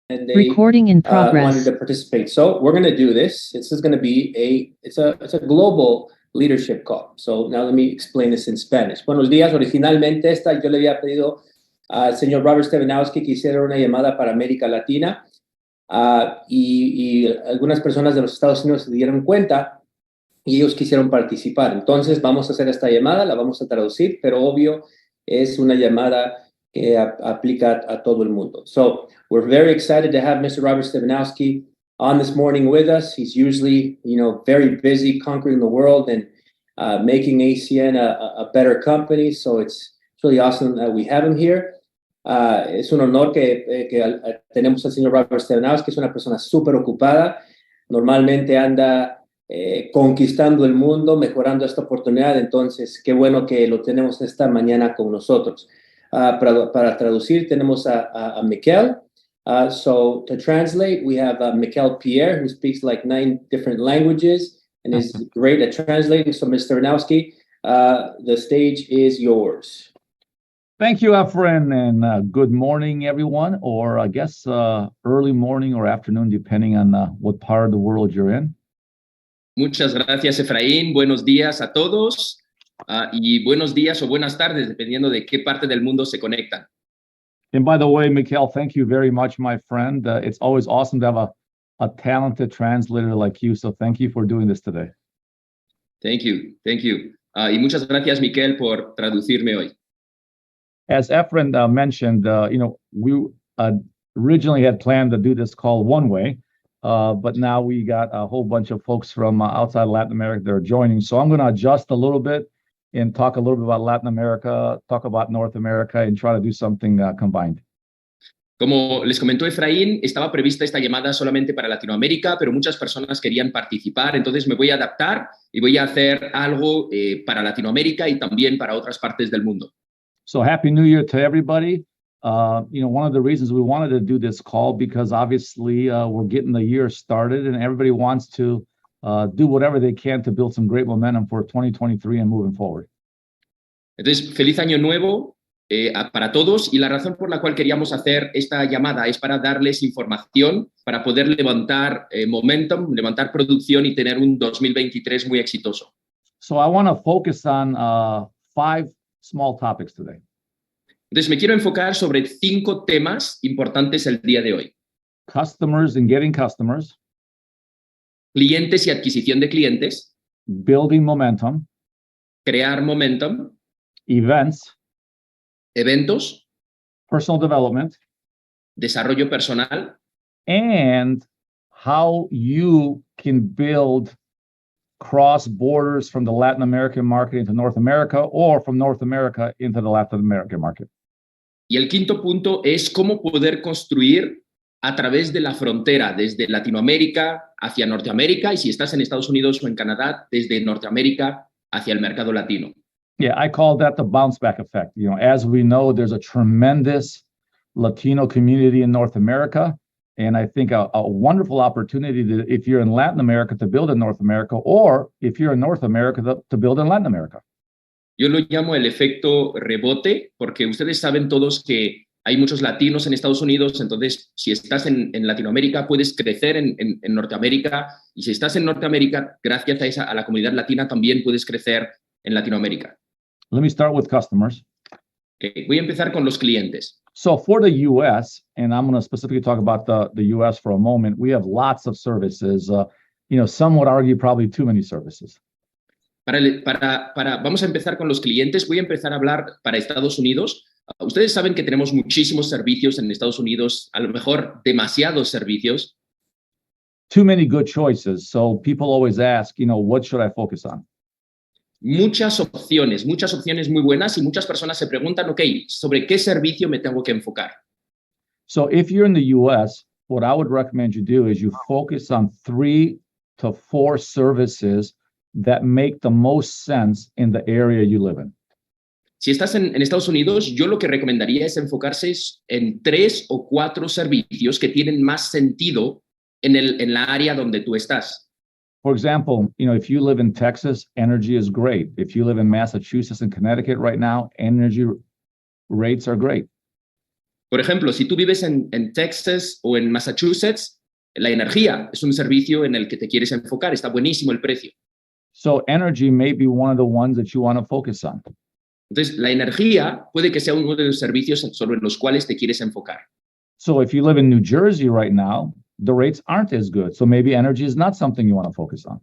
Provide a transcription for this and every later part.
and they Recording in wanted progress. to participate. So we're going to do this. This is going to be it's a global leadership call. So now let me explain this in Spanish. Buenos días. Originalmente yo le había pedido al señor Robert Stevanovski que hiciera una llamada para América Latina y algunas personas de los Estados Unidos se dieron cuenta y ellos quisieron participar. Entonces vamos a hacer esta llamada, la vamos a traducir, pero obvio es una llamada que aplica a todo el mundo. So we're very excited to have Mr. Robert Stevanovski on this morning with us. He's usually, very busy conquering the world and making ACN a better company. So it's really awesome that we have him here. Es un honor que tenemos al señor Robert Stevanovski, que es una persona súper ocupada. Normalmente anda conquistando el mundo, mejorando esta oportunidad. Entonces, qué bueno que lo tenemos esta mañana con nosotros. Para traducir, tenemos a Mikel. So to translate, we have Mikel Pierre, who speaks like 9 different languages and is great at translating. So, Mr. Stevanovski, the stage is yours. Thank you, Efren, and good morning, everyone, or I guess early morning or afternoon, depending on what part of the world you're in. Muchas gracias, Efraín. Buenos días a todos. Y buenos días o buenas tardes, dependiendo de qué parte del mundo se conectan. And by the way, Mikel, thank you very much, my friend. It's always awesome to have a talented translator like you, so thank you for doing this today. Thank you. Y muchas gracias, Mikel, por traducirme hoy. As Efren mentioned, we originally had planned to do this call one way, but now we got a whole bunch of folks from outside Latin America that are joining. So I'm going to adjust a little bit and talk a little bit about Latin America, talk about North America, and try to do something combined. Como les comentó Efraín, estaba prevista esta llamada solamente para Latinoamérica, pero muchas personas querían participar, entonces me voy a adaptar y voy a hacer algo para Latinoamérica y también para otras partes del mundo. So Happy New Year to everybody. One of the reasons we wanted to do this call, because obviously we're getting the year started and everybody wants to do whatever they can to build some great momentum for 2023 and moving forward. Entonces, feliz año nuevo para todos, y la razón por la cual queríamos hacer esta llamada es para darles información, para poder levantar momentum, levantar producción y tener un 2023 muy exitoso. So I want to focus on 5 small topics today. Entonces, me quiero enfocar sobre 5 temas importantes el día de hoy. Customers and getting customers. Clientes y adquisición de clientes. Building momentum. Crear momentum. Events. Eventos. Personal development. Desarrollo personal. And how you can build cross borders from the Latin American market into North America, or from North America into the Latin American market. Y el quinto punto es cómo poder construir a través de la frontera, desde Latinoamérica hacia Norteamérica, y si estás en Estados Unidos o en Canadá, desde Norteamérica hacia el mercado latino. Yeah, I call that the bounce back effect. As we know, there's a tremendous Latino community in North America. And I think a wonderful opportunity to, if you're in Latin America, to build in North America, or if you're in North America, to build in Latin America. Yo lo llamo el efecto rebote, porque ustedes saben todos que hay muchos latinos en Estados Unidos, entonces si estás en Latinoamérica puedes crecer en Norteamérica, y si estás en Norteamérica, gracias a la comunidad latina también puedes crecer en Latinoamérica. Let me start with customers. Okay. Voy a empezar con los clientes. So for the U.S., and I'm going to specifically talk about the U.S. for a moment, we have lots of services. Some would argue probably too many services. Vamos a empezar con los clientes. Voy a empezar a hablar para Estados Unidos. Ustedes saben que tenemos muchísimos servicios en Estados Unidos, a lo mejor demasiados servicios. Too many good choices. So people always ask, what should I focus on? Muchas opciones muy buenas, y muchas personas se preguntan, ¿sobre qué servicio me tengo que enfocar? So if you're in the US, what I would recommend you do is you focus on 3 to 4 services that make the most sense in the area you live in. Si estás en Estados Unidos, yo lo que recomendaría es enfocarse en 3 o 4 servicios que tienen más sentido en la área donde tú estás. For example, if you live in Texas, energy is great. If you live in Massachusetts and Connecticut right now, energy rates are great. Por ejemplo, si tú vives en Texas o en Massachusetts, la energía es un servicio en el que te quieres enfocar. Está buenísimo el precio. So energy may be one of the ones that you want to focus on. Entonces, la energía puede que sea uno de los servicios sobre los cuales te quieres enfocar. So if you live in New Jersey right now, the rates aren't as good. So maybe energy is not something you want to focus on.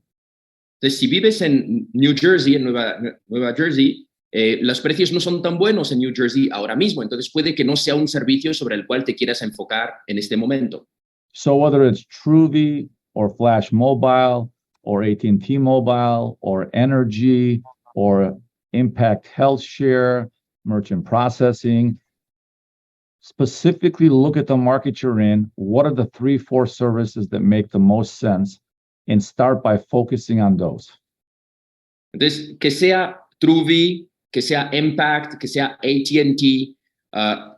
Entonces, si vives en New Jersey, en Nueva Jersey, los precios no son tan buenos en New Jersey ahora mismo. Entonces, puede que no sea un servicio sobre el cual te quieras enfocar en este momento. So whether it's Truvi or Flash Mobile or AT&T Mobile or Energy or Impact Health Share, merchant processing, specifically look at the market you're in. What are the 3-4 services that make the most sense? And start by focusing on those. Entonces, que sea Truvi, que sea Impact, que sea AT&T,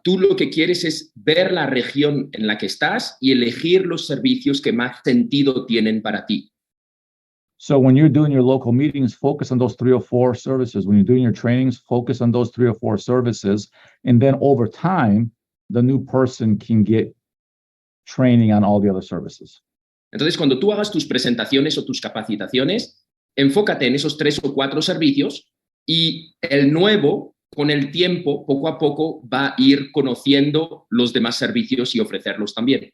tú lo que quieres es ver la región en la que estás y elegir los servicios que más sentido tienen para ti. So when you're doing your local meetings, focus on those 3 or 4 services. When you're doing your trainings, focus on those 3 or 4 services. And then over time, the new person can get training on all the other services. Entonces, cuando tú hagas tus presentaciones o tus capacitaciones, enfócate en esos 3 o 4 servicios y el nuevo, con el tiempo, poco a poco, va a ir conociendo los demás servicios y ofrecerlos también.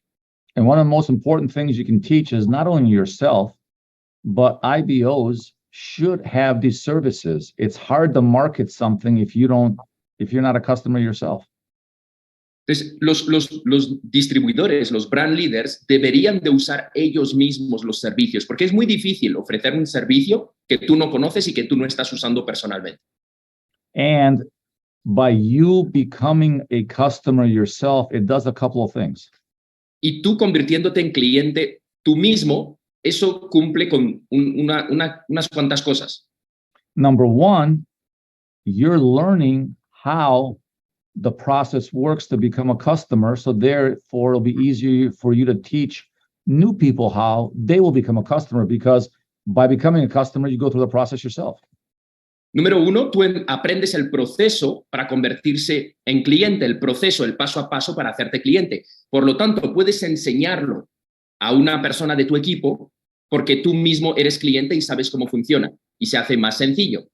And one of the most important things you can teach is not only yourself, but IBOs should have these services. It's hard to market something if you're not a customer yourself. Entonces, los distribuidores, los brand leaders, deberían de usar ellos mismos los servicios, porque es muy difícil ofrecer un servicio que tú no conoces y que tú no estás usando personalmente. And by you becoming a customer yourself, it does a couple of things. Y tú convirtiéndote en cliente tú mismo, eso cumple con unas cuantas cosas. Number one, you're learning how the process works to become a customer. So therefore, it'll be easier for you to teach new people how they will become a customer, because by becoming a customer, you go through the process yourself. Número 1, tú aprendes el proceso para convertirse en cliente, el proceso, el paso a paso para hacerte cliente. Por lo tanto, puedes enseñarlo a una persona de tu equipo porque tú mismo eres cliente y sabes cómo funciona y se hace más sencillo.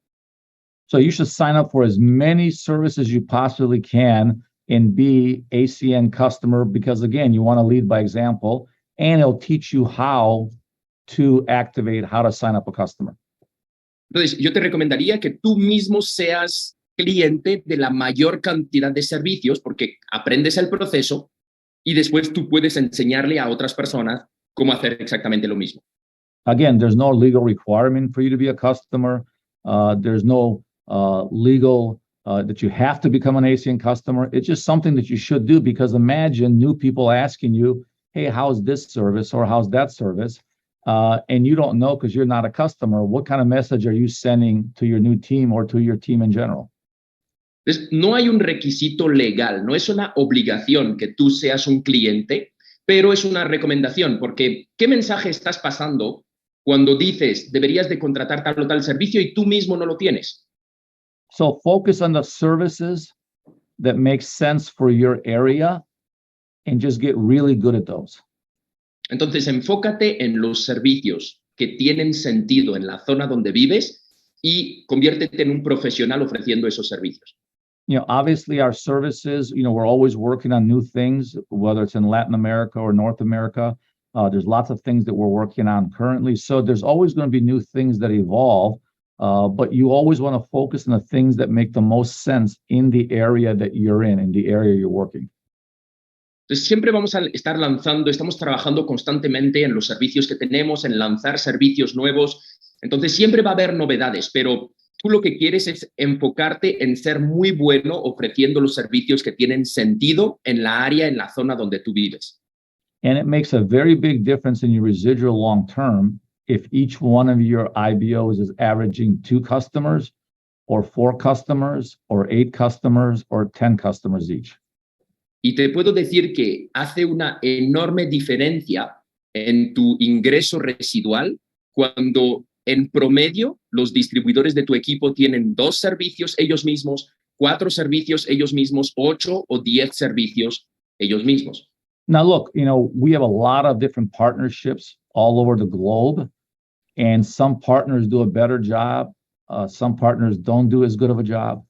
So you should sign up for as many services you possibly can and be ACN customer, because again, you want to lead by example, and it'll teach you how to activate, how to sign up a customer. Entonces, yo te recomendaría que tú mismo seas cliente de la mayor cantidad de servicios porque aprendes el proceso y después tú puedes enseñarle a otras personas cómo hacer exactamente lo mismo. Again, there's no legal requirement for you to be a customer. There's no legal that you have to become an ACN customer. It's just something that you should do, because imagine new people asking you, hey, how's this service or how's that service? And you don't know because you're not a customer. What kind of message are you sending to your new team or to your team in general? Entonces, no hay un requisito legal, no es una obligación que tú seas un cliente, pero es una recomendación, porque ¿qué mensaje estás pasando cuando dices deberías de contratar tal o tal servicio y tú mismo no lo tienes? So focus on the services that make sense for your area and just get really good at those. Entonces, enfócate en los servicios que tienen sentido en la zona donde vives y conviértete en un profesional ofreciendo esos servicios. You know, obviously our services, you know, we're always working on new things, whether it's in Latin America or North America. There's lots of things that we're working on currently. So there's always going to be new things that evolve, but you always want to focus on the things that make the most sense in the area that you're in the area you're working. Entonces, siempre vamos a estar lanzando, estamos trabajando constantemente en los servicios que tenemos, en lanzar servicios nuevos. Entonces, siempre va a haber novedades, pero tú lo que quieres es enfocarte en ser muy bueno ofreciendo los servicios que tienen sentido en la área, en la zona donde tú vives. And it makes a very big difference in your residual long term if each one of your IBOs is averaging 2 customers or 4 customers or 8 customers or 10 customers each. Y te puedo decir que hace una enorme diferencia en tu ingreso residual cuando en promedio los distribuidores de tu equipo tienen 2 servicios ellos mismos, 4 servicios ellos mismos, 8 o 10 servicios ellos mismos. Now, look, we have a lot of different partnerships all over the globe, and some partners do a better job. Some partners don't do as good of a job.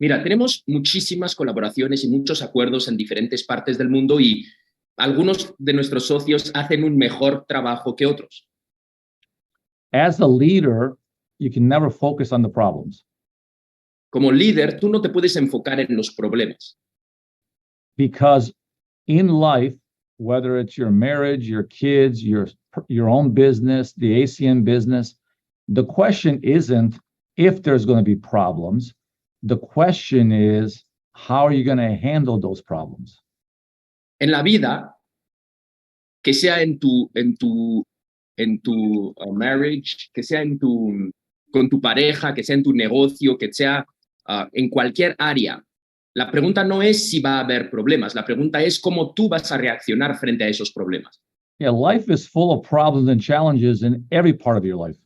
Mira, tenemos muchísimas colaboraciones y muchos acuerdos en diferentes partes del mundo y algunos de nuestros socios hacen un mejor trabajo que otros. As a leader, you can never focus on the problems. Como líder, tú no te puedes enfocar en los problemas. Because in life, whether it's your marriage, your kids, your own business, the ACN business, the question isn't if there's going to be problems. The question is, how are you going to handle those problems? En la vida, que sea en tu marriage, que sea con tu pareja, que sea en tu negocio, que sea en cualquier área, la pregunta no es si va a haber problemas, la pregunta es cómo tú vas a reaccionar frente a esos problemas. Yeah, life is full of problems and challenges in every part of your life.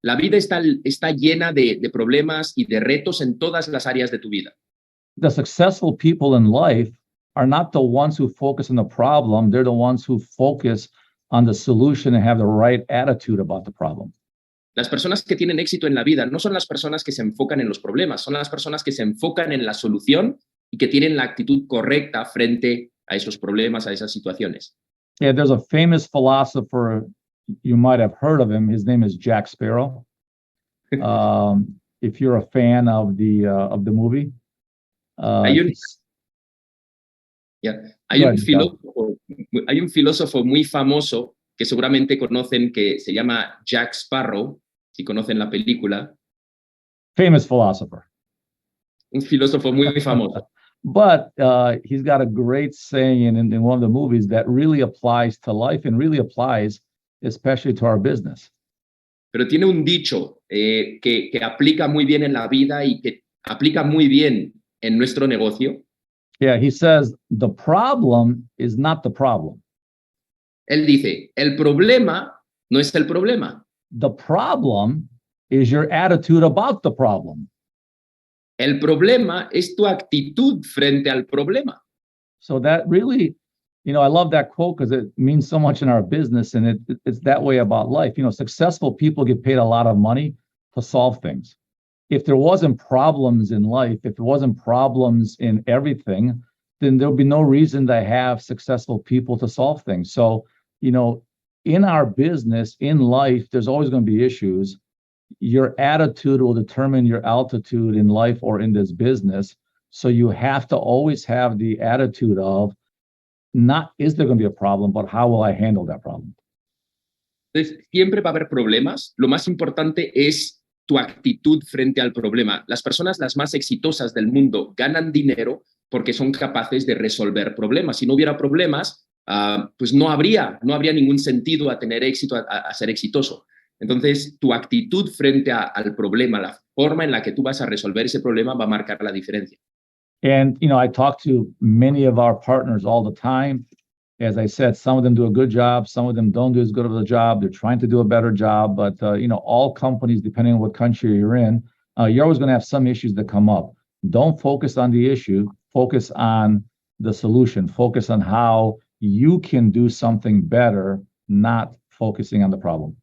La vida está llena de problemas y de retos en todas las áreas de tu vida. The successful people in life are not the ones who focus on the problem. They're the ones who focus on the solution and have the right attitude about the problem. Las personas que tienen éxito en la vida no son las personas que se enfocan en los problemas, son las personas que se enfocan en la solución y que tienen la actitud correcta frente a esos problemas, a esas situaciones. Yeah, there's a famous philosopher, you might have heard of him. His name is Jack Sparrow. If you're a fan of the movie. Hay un filósofo muy famoso que seguramente conocen que se llama Jack Sparrow, si conocen la película. Famous philosopher. Un filósofo muy famoso. But he's got a great saying in one of the movies that really applies to life and really applies especially to our business. Pero tiene un dicho que aplica muy bien en la vida y que aplica muy bien en nuestro negocio. Yeah, he says, the problem is not the problem. Él dice, el problema no es el problema. The problem is your attitude about the problem. El problema es tu actitud frente al problema. So that really, I love that quote because it means so much in our business, and it's that way about life. Successful people get paid a lot of money to solve things. If there wasn't problems in life, if there wasn't problems in everything, then there'll be no reason to have successful people to solve things. So, in our business, in life, there's always going to be issues. Your attitude will determine your altitude in life or in this business. So you have to always have the attitude of not is there going to be a problem, but how will I handle that problem? Entonces, siempre va a haber problemas. Lo más importante es tu actitud frente al problema. Las personas las más exitosas del mundo ganan dinero porque son capaces de resolver problemas. Si no hubiera problemas, pues no habría ningún sentido a tener éxito, a ser exitoso. Entonces, tu actitud frente al problema, la forma en la que tú vas a resolver ese problema va a marcar la diferencia. And, I talk to many of our partners all the time. As I said, some of them do a good job. Some of them don't do as good of a job. They're trying to do a better job. But, all companies, depending on what country you're in, you're always going to have some issues that come up. Don't focus on the issue. Focus on the solution. Focus on how you can do something better, not focusing on the problem.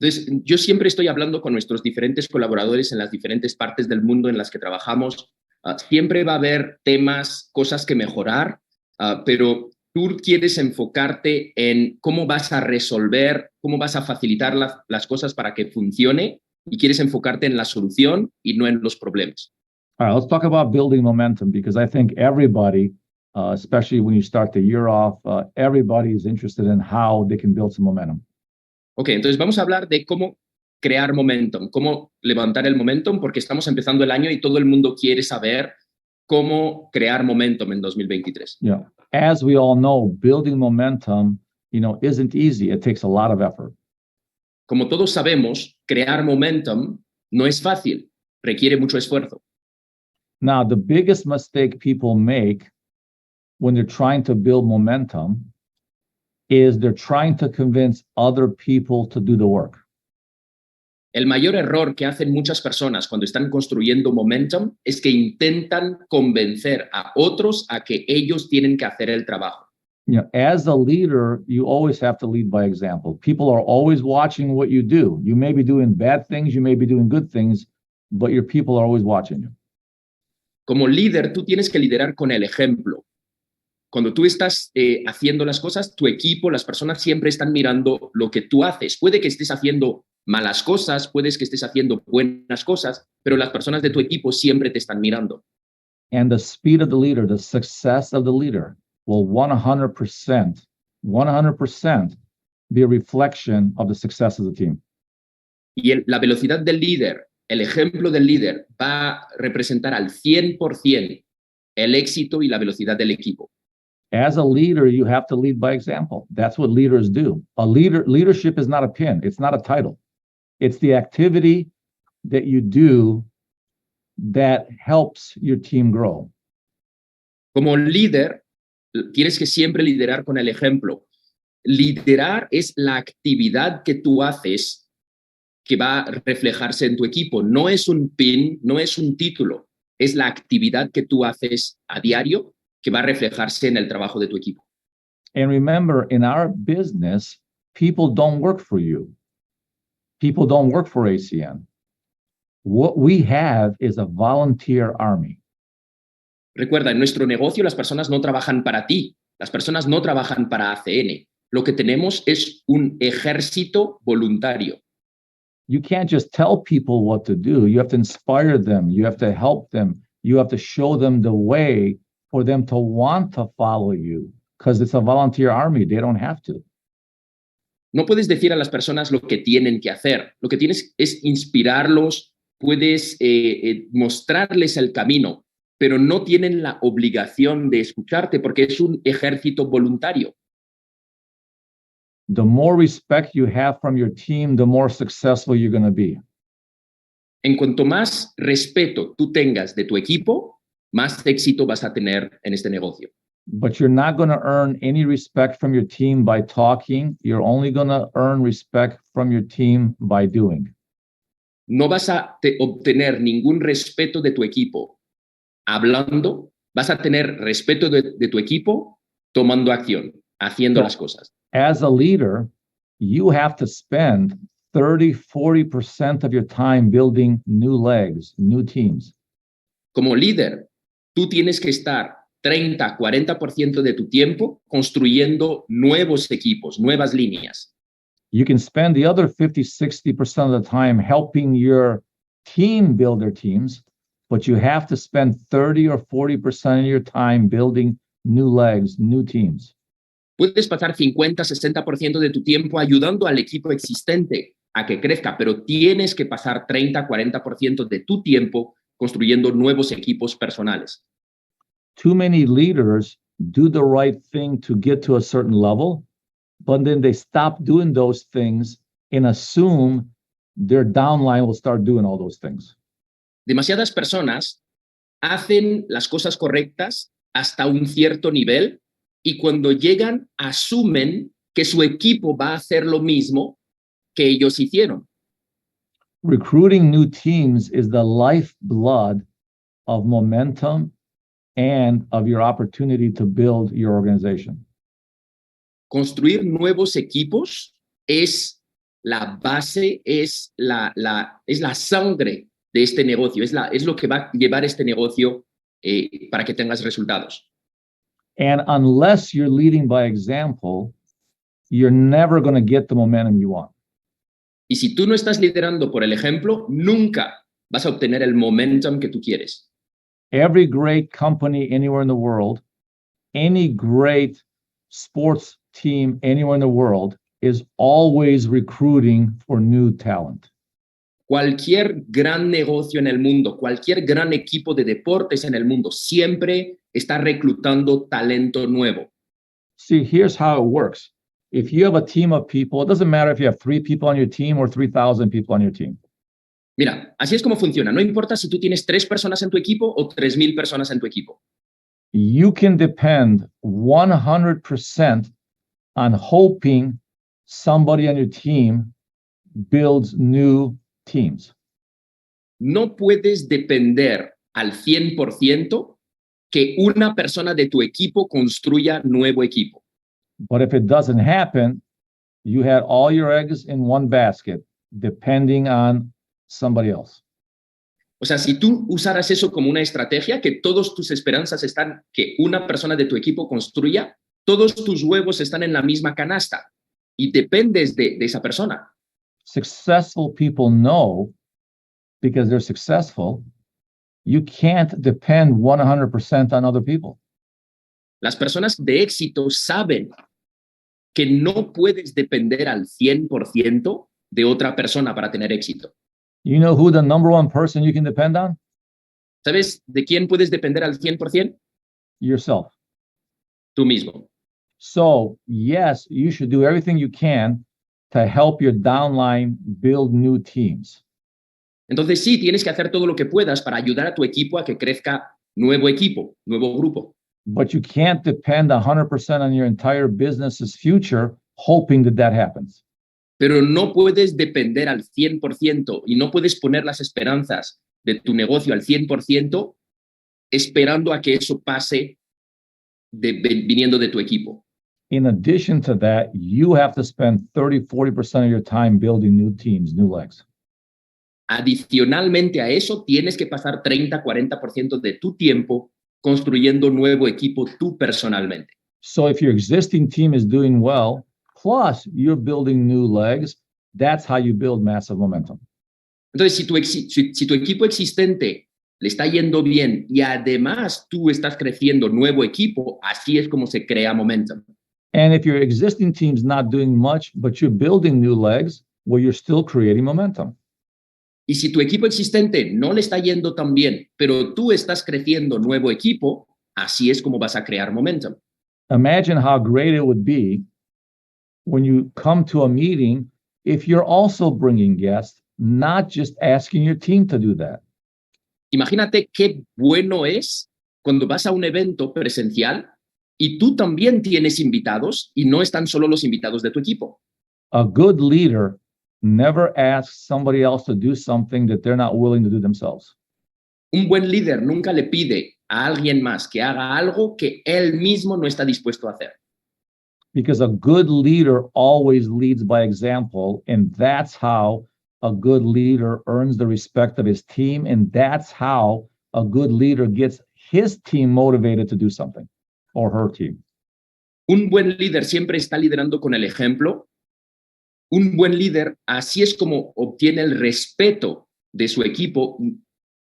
Entonces, yo siempre estoy hablando con nuestros diferentes colaboradores en las diferentes partes del mundo en las que trabajamos. Siempre va a haber temas, cosas que mejorar, pero tú quieres enfocarte en cómo vas a resolver, cómo vas a facilitar las cosas para que funcione y quieres enfocarte en la solución y no en los problemas. All right, let's talk about building momentum because I think everybody, especially when you start the year off, everybody is interested in how they can build some momentum. Ok, entonces vamos a hablar de cómo crear momentum, cómo levantar el momentum, porque estamos empezando el año y todo el mundo quiere saber cómo crear momentum en 2023. Yeah, as we all know, building momentum, isn't easy. It takes a lot of effort. Como todos sabemos, crear momentum no es fácil, requiere mucho esfuerzo. Now, the biggest mistake people make when they're trying to build momentum is they're trying to convince other people to do the work. El mayor error que hacen muchas personas cuando están construyendo momentum es que intentan convencer a otros a que ellos tienen que hacer el trabajo. You know, as a leader, you always have to lead by example. People are always watching what you do. You may be doing bad things, you may be doing good things, but your people are always watching you. Como líder, tú tienes que liderar con el ejemplo. Cuando tú estás haciendo las cosas, tu equipo, las personas siempre están mirando lo que tú haces. Puede que estés haciendo malas cosas, puedes que estés haciendo buenas cosas, pero las personas de tu equipo siempre te están mirando. And the speed of the leader, the success of the leader will 100% be a reflection of the success of the team. Y la velocidad del líder, el ejemplo del líder va a representar al 100% el éxito y la velocidad del equipo. As a leader, you have to lead by example. That's what leaders do. Leadership is not a pin. It's not a title. It's the activity that you do that helps your team grow. Como líder, tienes que siempre liderar con el ejemplo. Liderar es la actividad que tú haces que va a reflejarse en tu equipo. No es un pin, no es un título. Es la actividad que tú haces a diario que va a reflejarse en el trabajo de tu equipo. And remember, in our business, people don't work for you. People don't work for ACN. What we have is a volunteer army. Recuerda, en nuestro negocio las personas no trabajan para ti, las personas no trabajan para ACN. Lo que tenemos es un ejército voluntario. You can't just tell people what to do. You have to inspire them. You have to help them. You have to show them the way for them to want to follow you, because it's a volunteer army. They don't have to. No puedes decir a las personas lo que tienen que hacer. Lo que tienes es inspirarlos, puedes mostrarles el camino, pero no tienen la obligación de escucharte porque es un ejército voluntario. The more respect you have from your team, the more successful you're going to be. En cuanto más respeto tú tengas de tu equipo, más éxito vas a tener en este negocio. But you're not going to earn any respect from your team by talking. You're only going to earn respect from your team by doing. No vas a obtener ningún respeto de tu equipo hablando, vas a tener respeto de tu equipo tomando acción, haciendo las cosas. As a leader, you have to spend 30-40% of your time building new legs, new teams. Como líder, tú tienes que estar 30-40% de tu tiempo construyendo nuevos equipos, nuevas líneas. You can spend the other 50-60% of the time helping your team build their teams, but you have to spend 30 or 40% of your time building new legs, new teams. Puedes pasar 50-60% de tu tiempo ayudando al equipo existente a que crezca, pero tienes que pasar 30-40% de tu tiempo construyendo nuevos equipos personales. Too many leaders do the right thing to get to a certain level, but then they stop doing those things and assume their downline will start doing all those things. Demasiadas personas hacen las cosas correctas hasta un cierto nivel y cuando llegan asumen que su equipo va a hacer lo mismo que ellos hicieron. Recruiting new teams is the lifeblood of momentum and of your opportunity to build your organization. Construir nuevos equipos es la base, es la sangre de este negocio, es lo que va a llevar este negocio para que tengas resultados. And unless you're leading by example, you're never going to get the momentum you want. Y si tú no estás liderando por el ejemplo, nunca vas a obtener el momentum que tú quieres. Every great company anywhere in the world, any great sports team anywhere in the world is always recruiting for new talent. Cualquier gran negocio en el mundo, cualquier gran equipo de deportes en el mundo, siempre está reclutando talento nuevo. See, here's how it works. If you have a team of people, it doesn't matter if you have 3 people on your team or 3,000 people on your team. Mira, así es como funciona. No importa si tú tienes 3 personas en tu equipo o 3,000 personas en tu equipo. You can depend 100% on hoping somebody on your team builds new teams. No puedes depender al 100% que una persona de tu equipo construya nuevo equipo. But if it doesn't happen, you had all your eggs in one basket, depending on somebody else. O sea, si tú usaras eso como una estrategia, que todas tus esperanzas están que una persona de tu equipo construya, todos tus huevos están en la misma canasta y dependes de esa persona. Successful people know, because they're successful, you can't depend 100% on other people. Las personas de éxito saben que no puedes depender al 100% de otra persona para tener éxito. You know who the number one person you can depend on? ¿Sabes de quién puedes depender al 100%? Yourself. Tú mismo. So, yes, you should do everything you can to help your downline build new teams. Entonces sí, tienes que hacer todo lo que puedas para ayudar a tu equipo a que crezca nuevo equipo, nuevo grupo. But you can't depend 100% on your entire business's future hoping that that happens. Pero no puedes depender al 100% y no puedes poner las esperanzas de tu negocio al 100% esperando a que eso pase viniendo de tu equipo. In addition to that, you have to spend 30-40% of your time building new teams, new legs. Adicionalmente a eso, tienes que pasar 30-40% de tu tiempo construyendo nuevo equipo tú personalmente. So if your existing team is doing well, plus you're building new legs, that's how you build massive momentum. Entonces, si tu equipo existente le está yendo bien y además tú estás creciendo nuevo equipo, así es como se crea momentum. And if your existing team's not doing much, but you're building new legs, well, you're still creating momentum. Y si tu equipo existente no le está yendo tan bien, pero tú estás creciendo nuevo equipo, así es como vas a crear momentum. Imagine how great it would be when you come to a meeting if you're also bringing guests, not just asking your team to do that. Imagínate qué bueno es cuando vas a un evento presencial y tú también tienes invitados y no están solo los invitados de tu equipo. A good leader never asks somebody else to do something that they're not willing to do themselves. Un buen líder nunca le pide a alguien más que haga algo que él mismo no está dispuesto a hacer. Because a good leader always leads by example, and that's how a good leader earns the respect of his team, and that's how a good leader gets his team motivated to do something, or her team. Un buen líder siempre está liderando con el ejemplo. Un buen líder, así es como obtiene el respeto de su equipo.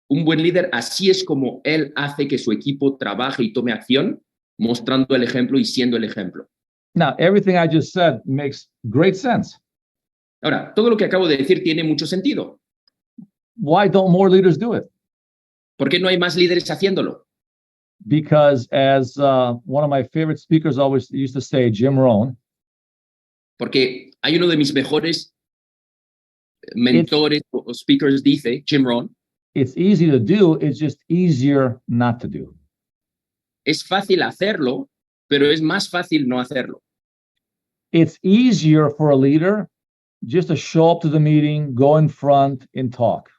Un buen líder, así es como él hace que su equipo trabaje y tome acción, mostrando el ejemplo y siendo el ejemplo. Now, everything I just said makes great sense. Ahora, todo lo que acabo de decir tiene mucho sentido. Why don't more leaders do it? ¿Por qué no hay más líderes haciéndolo? Because as one of my favorite speakers always used to say, Jim Rohn, Porque hay uno de mis mejores mentores o speakers dice, Jim Rohn, it's easy to do, it's just easier not to do. es fácil hacerlo, pero es más fácil no hacerlo. It's easier for a leader just to show up to the meeting, go in front and talk.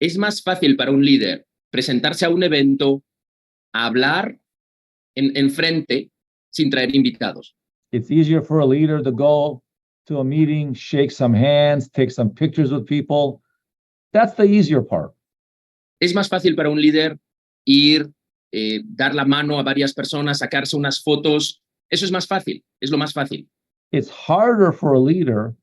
Es más fácil para un líder presentarse a un evento, a hablar en frente sin traer invitados. It's easier for a leader to go to a meeting, shake some hands, take some pictures with people. That's the easier part. Es más fácil para un líder ir, dar la mano a varias personas, sacarse unas fotos. Eso es más fácil, es lo más fácil. It's harder for a leader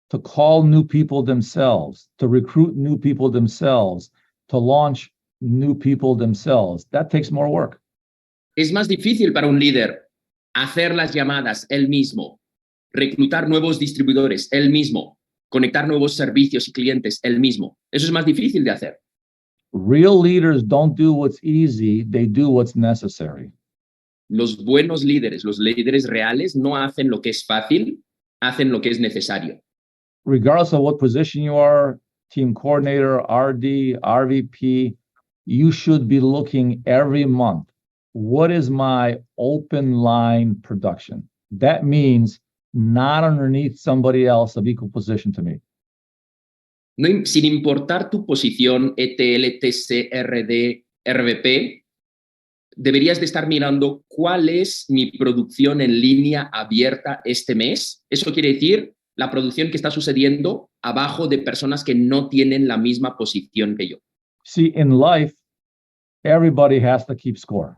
to call new people themselves, to recruit new people themselves, to launch new people themselves. That takes more work. Es más difícil para un líder hacer las llamadas él mismo, reclutar nuevos distribuidores él mismo, conectar nuevos servicios y clientes él mismo. Eso es más difícil de hacer. Real leaders don't do what's easy, they do what's necessary. Los buenos líderes, los líderes reales, no hacen lo que es fácil, hacen lo que es necesario. Regardless of what position you are, team coordinator, RD, RVP, you should be looking every month. What is my open line production? That means not underneath somebody else of equal position to me. sin importar tu posición, ETL, TC, RD, RVP, deberías de estar mirando cuál es mi producción en línea abierta este mes. Eso quiere decir la producción que está sucediendo abajo de personas que no tienen la misma posición que yo. See, in life, everybody has to keep score.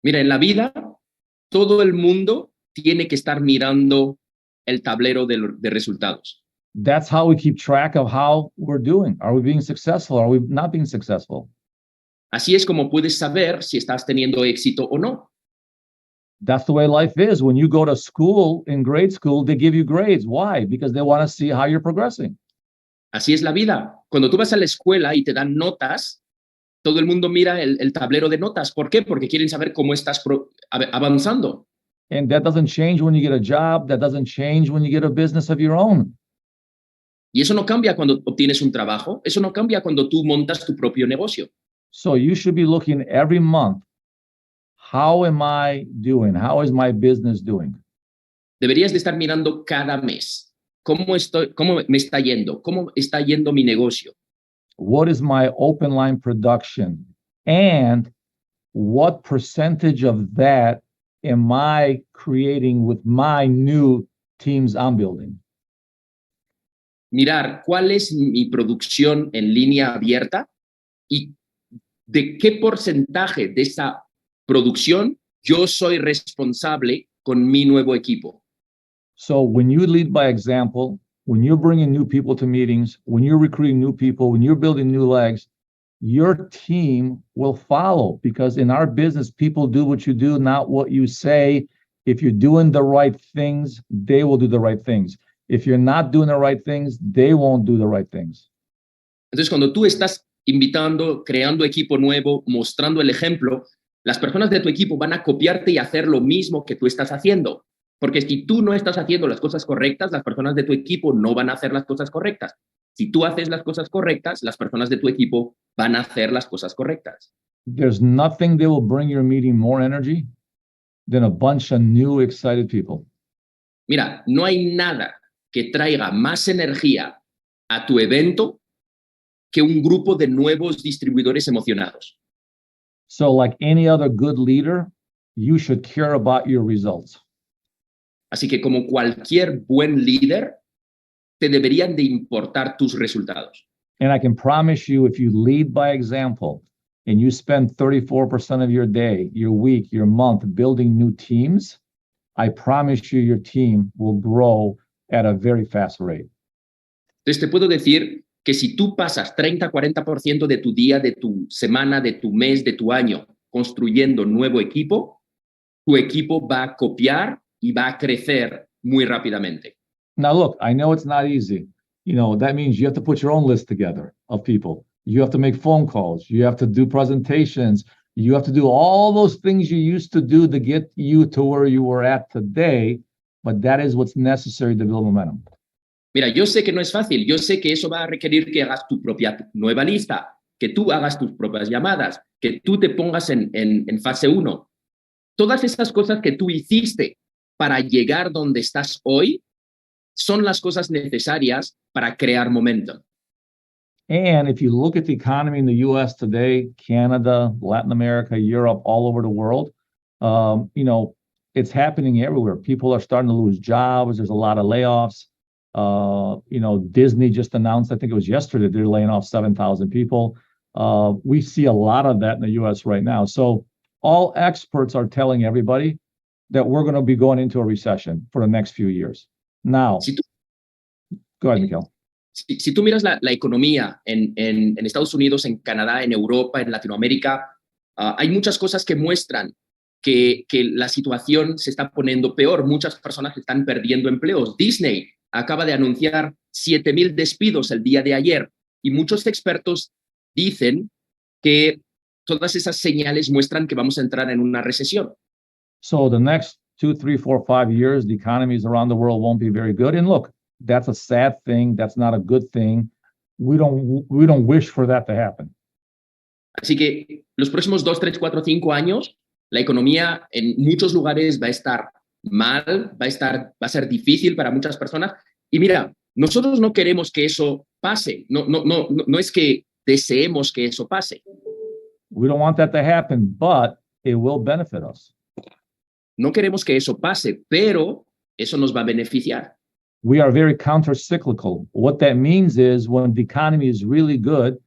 Mira, en la vida, todo el mundo tiene que estar mirando el tablero de resultados. That's how we keep track of how we're doing. Are we being successful? Are we not being successful? Así es como puedes saber si estás teniendo éxito o no. That's the way life is. When you go to school, in grade school, they give you grades. Why? Because they want to see how you're progressing. Así es la vida. Cuando tú vas a la escuela y te dan notas, todo el mundo mira el tablero de notas. ¿Por qué? Porque quieren saber cómo estás avanzando. And that doesn't change when you get a job. That doesn't change when you get a business of your own. Y eso no cambia cuando obtienes un trabajo. Eso no cambia cuando tú montas tu propio negocio. So you should be looking every month. How am I doing? How is my business doing? Deberías de estar mirando cada mes. ¿Cómo me está yendo? ¿Cómo está yendo mi negocio? What is my open line production? And what percentage of that am I creating with my new teams I'm building? Mirar cuál es mi producción en línea abierta y de qué porcentaje de esa producción yo soy responsable con mi nuevo equipo. So when you lead by example, when you're bringing new people to meetings, when you're recruiting new people, when you're building new legs, your team will follow, because in our business, people do what you do, not what you say. If you're doing the right things, they will do the right things. If you're not doing the right things, they won't do the right things. Entonces, cuando tú estás invitando, creando equipo nuevo, mostrando el ejemplo, las personas de tu equipo van a copiarte y hacer lo mismo que tú estás haciendo. Porque si tú no estás haciendo las cosas correctas, las personas de tu equipo no van a hacer las cosas correctas. Si tú haces las cosas correctas, las personas de tu equipo van a hacer las cosas correctas. There's nothing that will bring your meeting more energy than a bunch of new, excited people. Mira, no hay nada que traiga más energía a tu evento que un grupo de nuevos distribuidores emocionados. So like any other good leader, you should care about your results. Así que como cualquier buen líder, te deberían de importar tus resultados. And I can promise you, if you lead by example and you spend 34% of your day, your week, your month building new teams, I promise you your team will grow at a very fast rate. Entonces te puedo decir que si tú pasas 30-40% de tu día, de tu semana, de tu mes, de tu año construyendo nuevo equipo, tu equipo va a copiar y va a crecer muy rápidamente. Now, look, I know it's not easy. You know, that means you have to put your own list together of people. You have to make phone calls. You have to do presentations. You have to do all those things you used to do to get you to where you were at today. But that is what's necessary to build momentum. Mira, yo sé que no es fácil. Yo sé que eso va a requerir que hagas tu propia nueva lista, que tú hagas tus propias llamadas, que tú te pongas en fase 1. Todas esas cosas que tú hiciste para llegar donde estás hoy son las cosas necesarias para crear momentum. And if you look at the economy in the U.S. today, Canada, Latin America, Europe, all over the world, you know, it's happening everywhere. People are starting to lose jobs. There's a lot of layoffs. You know, Disney just announced, I think it was yesterday, they're laying off 7,000 people. We see a lot of that in the U.S. right now. So all experts are telling everybody that we're going to be going into a recession for the next few years. Now, go ahead, Miguel. Si tú miras la economía en Estados Unidos, en Canadá, en Europa, en Latinoamérica, hay muchas cosas que muestran que la situación se está poniendo peor. Muchas personas están perdiendo empleos. Disney acaba de anunciar 7,000 despidos el día de ayer y muchos expertos dicen que todas esas señales muestran que vamos a entrar en una recesión. So the next 2, 3, 4, 5 years, the economies around the world won't be very good. And look, that's a sad thing. That's not a good thing. We don't wish for that to happen. Así que los próximos 2, 3, 4, 5 años, la economía en muchos lugares va a estar mal, va a ser difícil para muchas personas. Y mira, nosotros no queremos que eso pase. No es que deseemos que eso pase. We don't want that to happen, but it will benefit us. No queremos que eso pase, pero eso nos va a beneficiar. We are very counter-cyclical. What that means is when the economy is really good,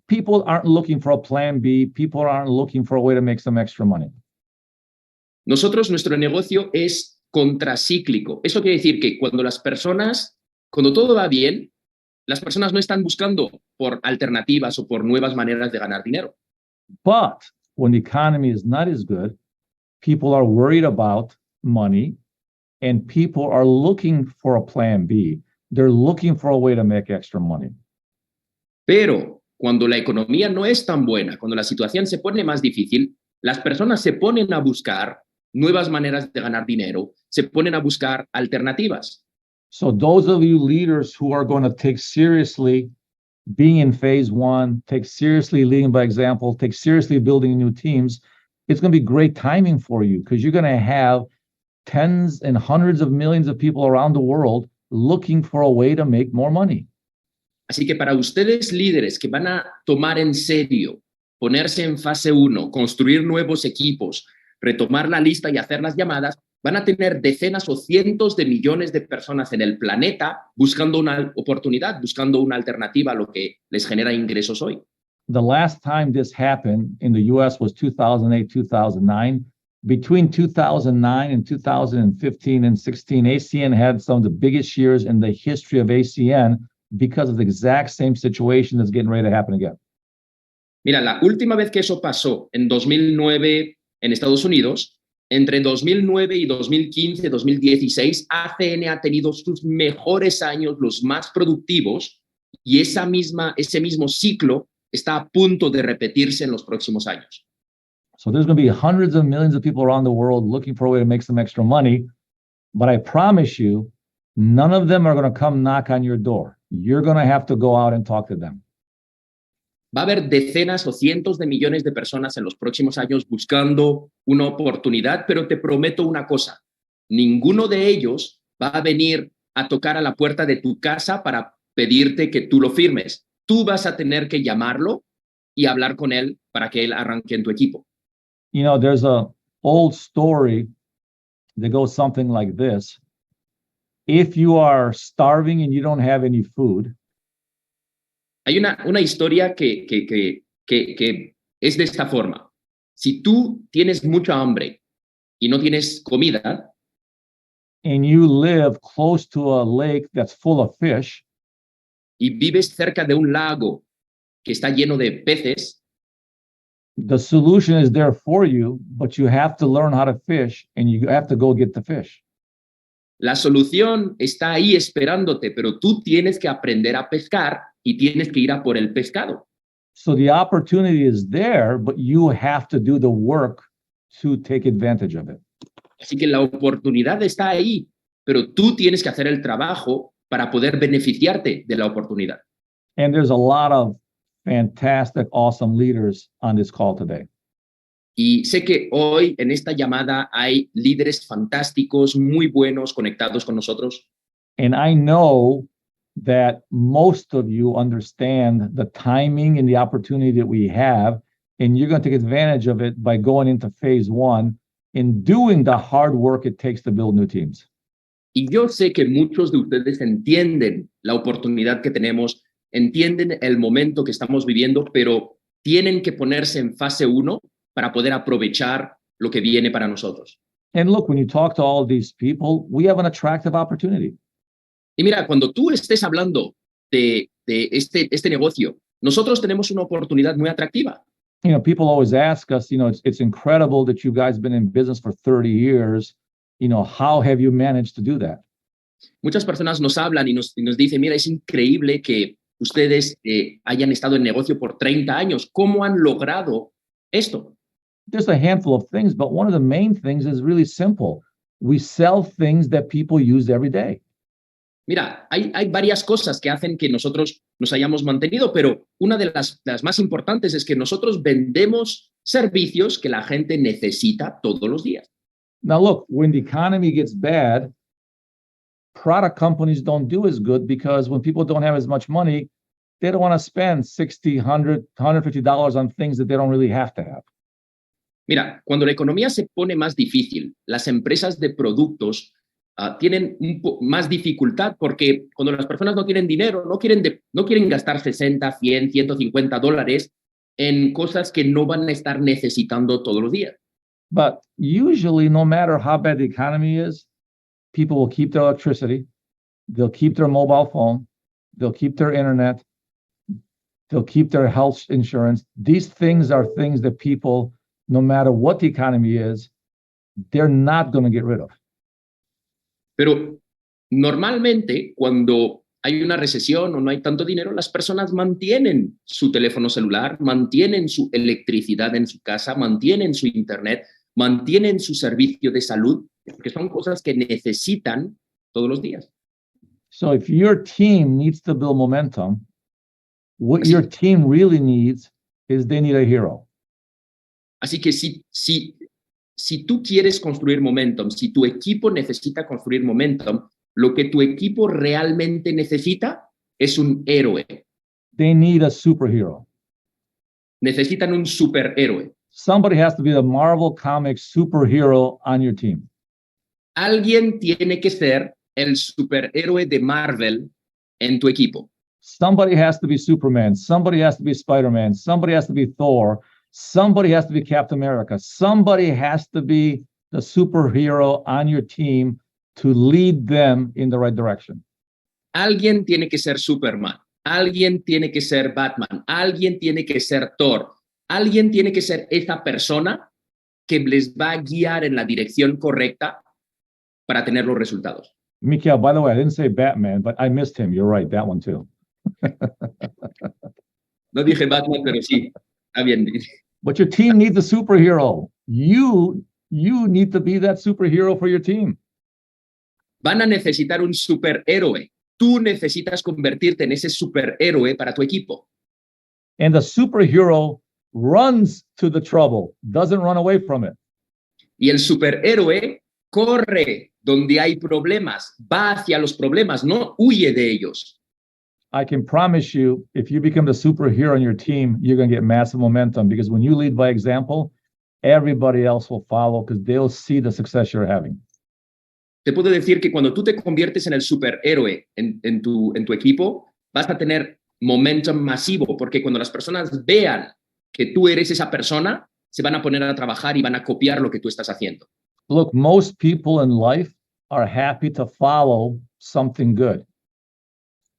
people aren't looking for a plan B. People aren't looking for a way to make some extra money. Nuestro negocio es contracíclico. Eso quiere decir que cuando todo va bien, las personas no están buscando por alternativas o por nuevas maneras de ganar dinero. But when the economy is not as good, people are worried about money and people are looking for a plan B. They're looking for a way to make extra money. Pero cuando la economía no es tan buena, cuando la situación se pone más difícil, las personas se ponen a buscar nuevas maneras de ganar dinero, se ponen a buscar alternativas. So those of you leaders who are going to take seriously being in phase one, take seriously leading by example, take seriously building new teams, it's going to be great timing for you because you're going to have tens and hundreds of millions of people around the world looking for a way to make more money. Así que para ustedes líderes que van a tomar en serio, ponerse en fase 1, construir nuevos equipos, retomar la lista y hacer las llamadas, van a tener decenas o cientos de millones de personas en el planeta buscando una oportunidad, buscando una alternativa a lo que les genera ingresos hoy. The last time this happened in the US was 2008, 2009. Between 2009 and 2015 and 16, ACN had some of the biggest years in the history of ACN because of the exact same situation that's getting ready to happen again. Mira, la última vez que eso pasó en 2009 en Estados Unidos, entre 2009 y 2015, 2016, ACN ha tenido sus mejores años, los más productivos, y ese mismo ciclo está a punto de repetirse en los próximos años. So there's going to be hundreds of millions of people around the world looking for a way to make some extra money, but I promise you, none of them are going to come knock on your door. You're going to have to go out and talk to them. Va a haber decenas o cientos de millones de personas en los próximos años buscando una oportunidad, pero te prometo una cosa, ninguno de ellos va a venir a tocar a la puerta de tu casa para pedirte que tú lo firmes. Tú vas a tener que llamarlo y hablar con él para que él arranque en tu equipo. You know, there's a old story that goes something like this. If you are starving and you don't have any food, hay una historia que es de esta forma. Si tú tienes mucha hambre y no tienes comida, and you live close to a lake that's full of fish, y vives cerca de un lago que está lleno de peces, the solution is there for you, but you have to learn how to fish and you have to go get the fish. La solución está ahí esperándote, pero tú tienes que aprender a pescar y tienes que ir a por el pescado. So the opportunity is there, but you have to do the work to take advantage of it. Así que la oportunidad está ahí, pero tú tienes que hacer el trabajo para poder beneficiarte de la oportunidad. And there's a lot of fantastic, awesome leaders on this call today. Y sé que hoy en esta llamada hay líderes fantásticos, muy buenos, conectados con nosotros. And I know that most of you understand the timing and the opportunity that we have, and you're going to take advantage of it by going into phase one and doing the hard work it takes to build new teams. Y yo sé que muchos de ustedes entienden la oportunidad que tenemos, entienden el momento que estamos viviendo, pero tienen que ponerse en fase 1 para poder aprovechar lo que viene para nosotros. And look, when you talk to all these people, we have an attractive opportunity. Y mira, cuando tú estés hablando de este negocio, nosotros tenemos una oportunidad muy atractiva. You know, people always ask us, you know, it's incredible that you guys have been in business for 30 years. You know, how have you managed to do that? Muchas personas nos hablan y nos dicen, mira, es increíble que ustedes hayan estado en negocio por 30 años. ¿Cómo han logrado esto? There's a handful of things, but one of the main things is really simple. We sell things that people use every day. Mira, hay varias cosas que hacen que nosotros nos hayamos mantenido, pero una de las más importantes es que nosotros vendemos servicios que la gente necesita todos los días. Now, look, when the economy gets bad, product companies don't do as good because when people don't have as much money, they don't want to spend $60, $100, $150 on things that they don't really have to have. Mira, cuando la economía se pone más difícil, las empresas de productos tienen más dificultad porque cuando las personas no tienen dinero, no quieren gastar 60, 100, 150 dólares en cosas que no van a estar necesitando todos los días. But usually, no matter how bad the economy is, people will keep their electricity, they'll keep their mobile phone, they'll keep their internet, they'll keep their health insurance. These things are things that people, no matter what the economy is, they're not going to get rid of. Pero normalmente cuando hay una recesión o no hay tanto dinero, las personas mantienen su teléfono celular, mantienen su electricidad en su casa, mantienen su internet, mantienen su servicio de salud, porque son cosas que necesitan todos los días. So if your team needs to build momentum, what your team really needs is they need a hero. Así que si tú quieres construir momentum, si tu equipo necesita construir momentum, lo que tu equipo realmente necesita es un héroe. They need a superhero. Necesitan un superhéroe. Somebody has to be the Marvel Comics superhero on your team. Alguien tiene que ser el superhéroe de Marvel en tu equipo. Somebody has to be Superman. Somebody has to be Spider-Man. Somebody has to be Thor. Somebody has to be Captain America. Somebody has to be the superhero on your team to lead them in the right direction. Alguien tiene que ser Superman. Alguien tiene que ser Batman. Alguien tiene que ser Thor. Alguien tiene que ser esa persona que les va a guiar en la dirección correcta para tener los resultados. Mikael, by the way, I didn't say Batman, but I missed him. You're right, that one too. No dije Batman, pero sí, está bien. But your team needs a superhero. You need to be that superhero for your team. Van a necesitar un superhéroe. Tú necesitas convertirte en ese superhéroe para tu equipo. And the superhero runs to the trouble, doesn't run away from it. Y el superhéroe corre donde hay problemas, va hacia los problemas, no huye de ellos. I can promise you, if you become the superhero on your team, you're going to get massive momentum because when you lead by example, everybody else will follow because they'll see the success you're having. Te puedo decir que cuando tú te conviertes en el superhéroe en tu equipo, vas a tener momentum masivo, porque cuando las personas vean que tú eres esa persona, se van a poner a trabajar y van a copiar lo que tú estás haciendo. Look, most people in life are happy to follow something good.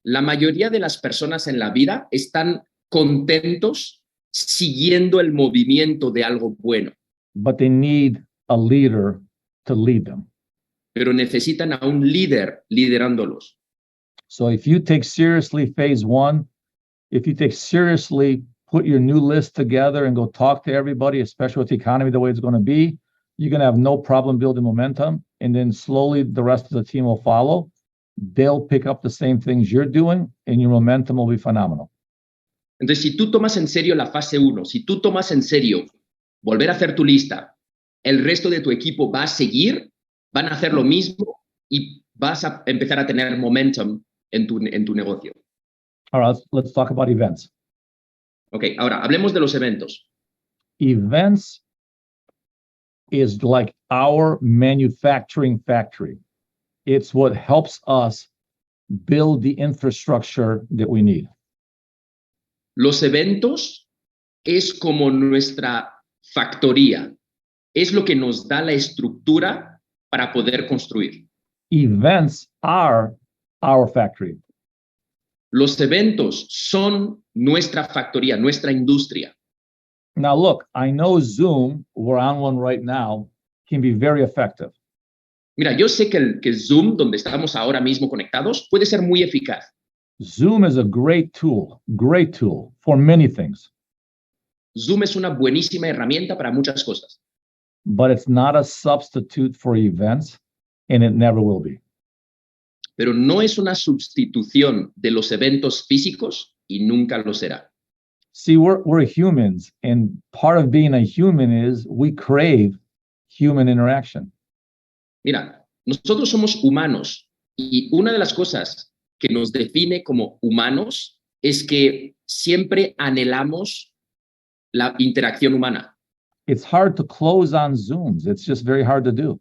La mayoría de las personas en la vida están contentos siguiendo el movimiento de algo bueno. But they need a leader to lead them. Pero necesitan a un líder liderándolos. So if you take seriously phase one, if you take seriously, put your new list together and go talk to everybody, especially with the economy the way it's going to be, you're going to have no problem building momentum. And then slowly the rest of the team will follow. They'll pick up the same things you're doing and your momentum will be phenomenal. Entonces, si tú tomas en serio la fase 1, si tú tomas en serio volver a hacer tu lista, el resto de tu equipo va a seguir, van a hacer lo mismo y vas a empezar a tener momentum en tu negocio. All right, let's talk about events. Ok, ahora hablemos de los eventos. Events is like our manufacturing factory. It's what helps us build the infrastructure that we need. Los eventos es como nuestra factoría. Es lo que nos da la estructura para poder construir. Events are our factory. Los eventos son nuestra factoría, nuestra industria. Now, look, I know Zoom, we're on one right now, can be very effective. Mira, yo sé que Zoom, donde estamos ahora mismo conectados, puede ser muy eficaz. Zoom is a great tool for many things. Zoom es una buenísima herramienta para muchas cosas. But it's not a substitute for events, and it never will be. Pero no es una sustitución de los eventos físicos y nunca lo será. See, we're humans, and part of being a human is we crave human interaction. Mira, nosotros somos humanos Y una de las cosas que nos define como humanos es que siempre anhelamos la interacción humana. It's hard to close on Zooms. It's just very hard to do.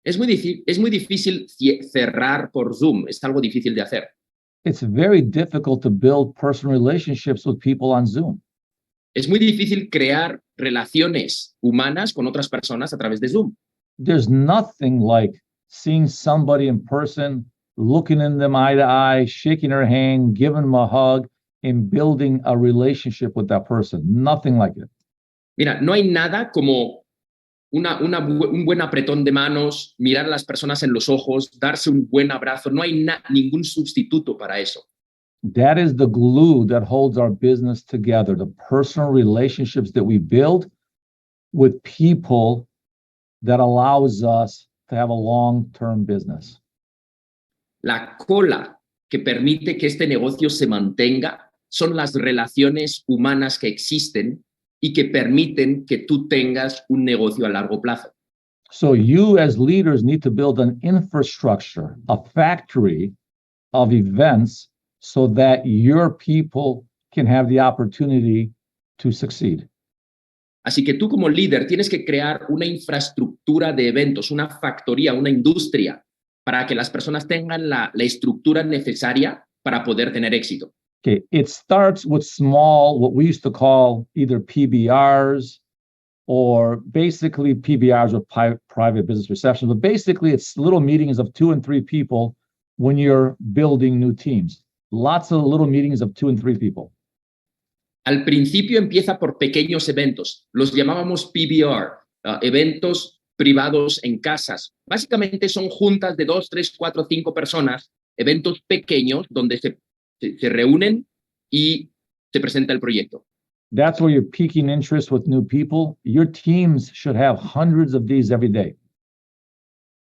Es muy difícil cerrar por Zoom, es algo difícil de hacer. It's very difficult to build personal relationships with people on Zoom. Es muy difícil crear relaciones humanas con otras personas a través de Zoom. There's nothing like seeing somebody in person, looking in them eye to eye, shaking their hand, giving them a hug, and building a relationship with that person. Nothing like it. Mira, no hay nada como un buen apretón de manos, mirar a las personas en los ojos, darse un buen abrazo. No hay ningún sustituto para eso. That is the glue that holds our business together, the personal relationships that we build with people that allows us to have a long-term business. La cola que permite que este negocio se mantenga son las relaciones humanas que existen y que permiten que tú tengas un negocio a largo plazo. So you as leaders need to build an infrastructure, a factory of events so that your people can have the opportunity to succeed. Así que tú como líder tienes que crear una infraestructura de eventos, una factoría, una industria, para que las personas tengan la estructura necesaria para poder tener éxito. Okay, it starts with small, what we used to call either PBRs or basically PBRs with private business receptions, but basically it's little meetings of 2 and 3 people when you're building new teams. Lots of little meetings of 2 and 3 people. Al principio empieza por pequeños eventos, los llamábamos PBR, eventos privados en casas. Básicamente son juntas de 2, 3, 4, 5 personas, eventos pequeños donde se reúnen y se presenta el proyecto. That's where you're piquing interest with new people. Your teams should have hundreds of these every day.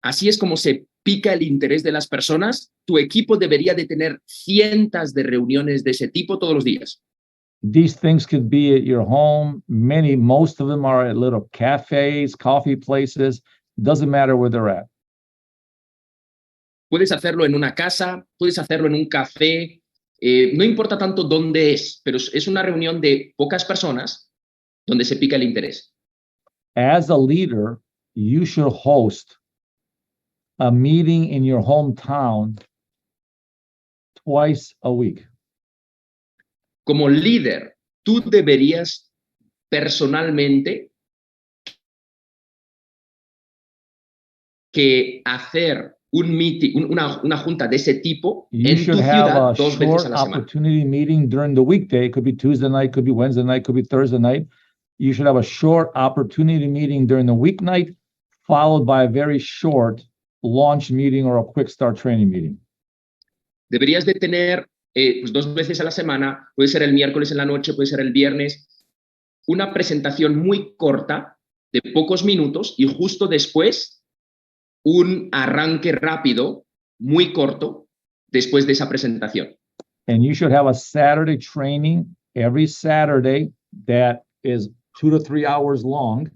Así es como se pica el interés de las personas. Tu equipo debería de tener cientos de reuniones de ese tipo todos los días. These things could be at your home. Most of them are at little cafes, coffee places. Doesn't matter where they're at. Puedes hacerlo en una casa, puedes hacerlo en un café. No importa tanto dónde es, pero es una reunión de pocas personas donde se pica el interés. As a leader, you should host a meeting in your hometown twice a week. Como líder, tú deberías personalmente que hacer un meeting, una junta de ese tipo en tu ciudad 2 veces a la semana. Opportunity meeting during the weekday. It could be Tuesday night, could be Wednesday night, could be Thursday night. You should have a short opportunity meeting during the weeknight, followed by a very short launch meeting or a quick start training meeting. Deberías de tener pues 2 veces a la semana, puede ser el miércoles en la noche, puede ser el viernes, una presentación muy corta de pocos minutos y justo después un arranque rápido, muy corto, después de esa presentación. And you should have a Saturday training every Saturday that is 2 to 3 hours long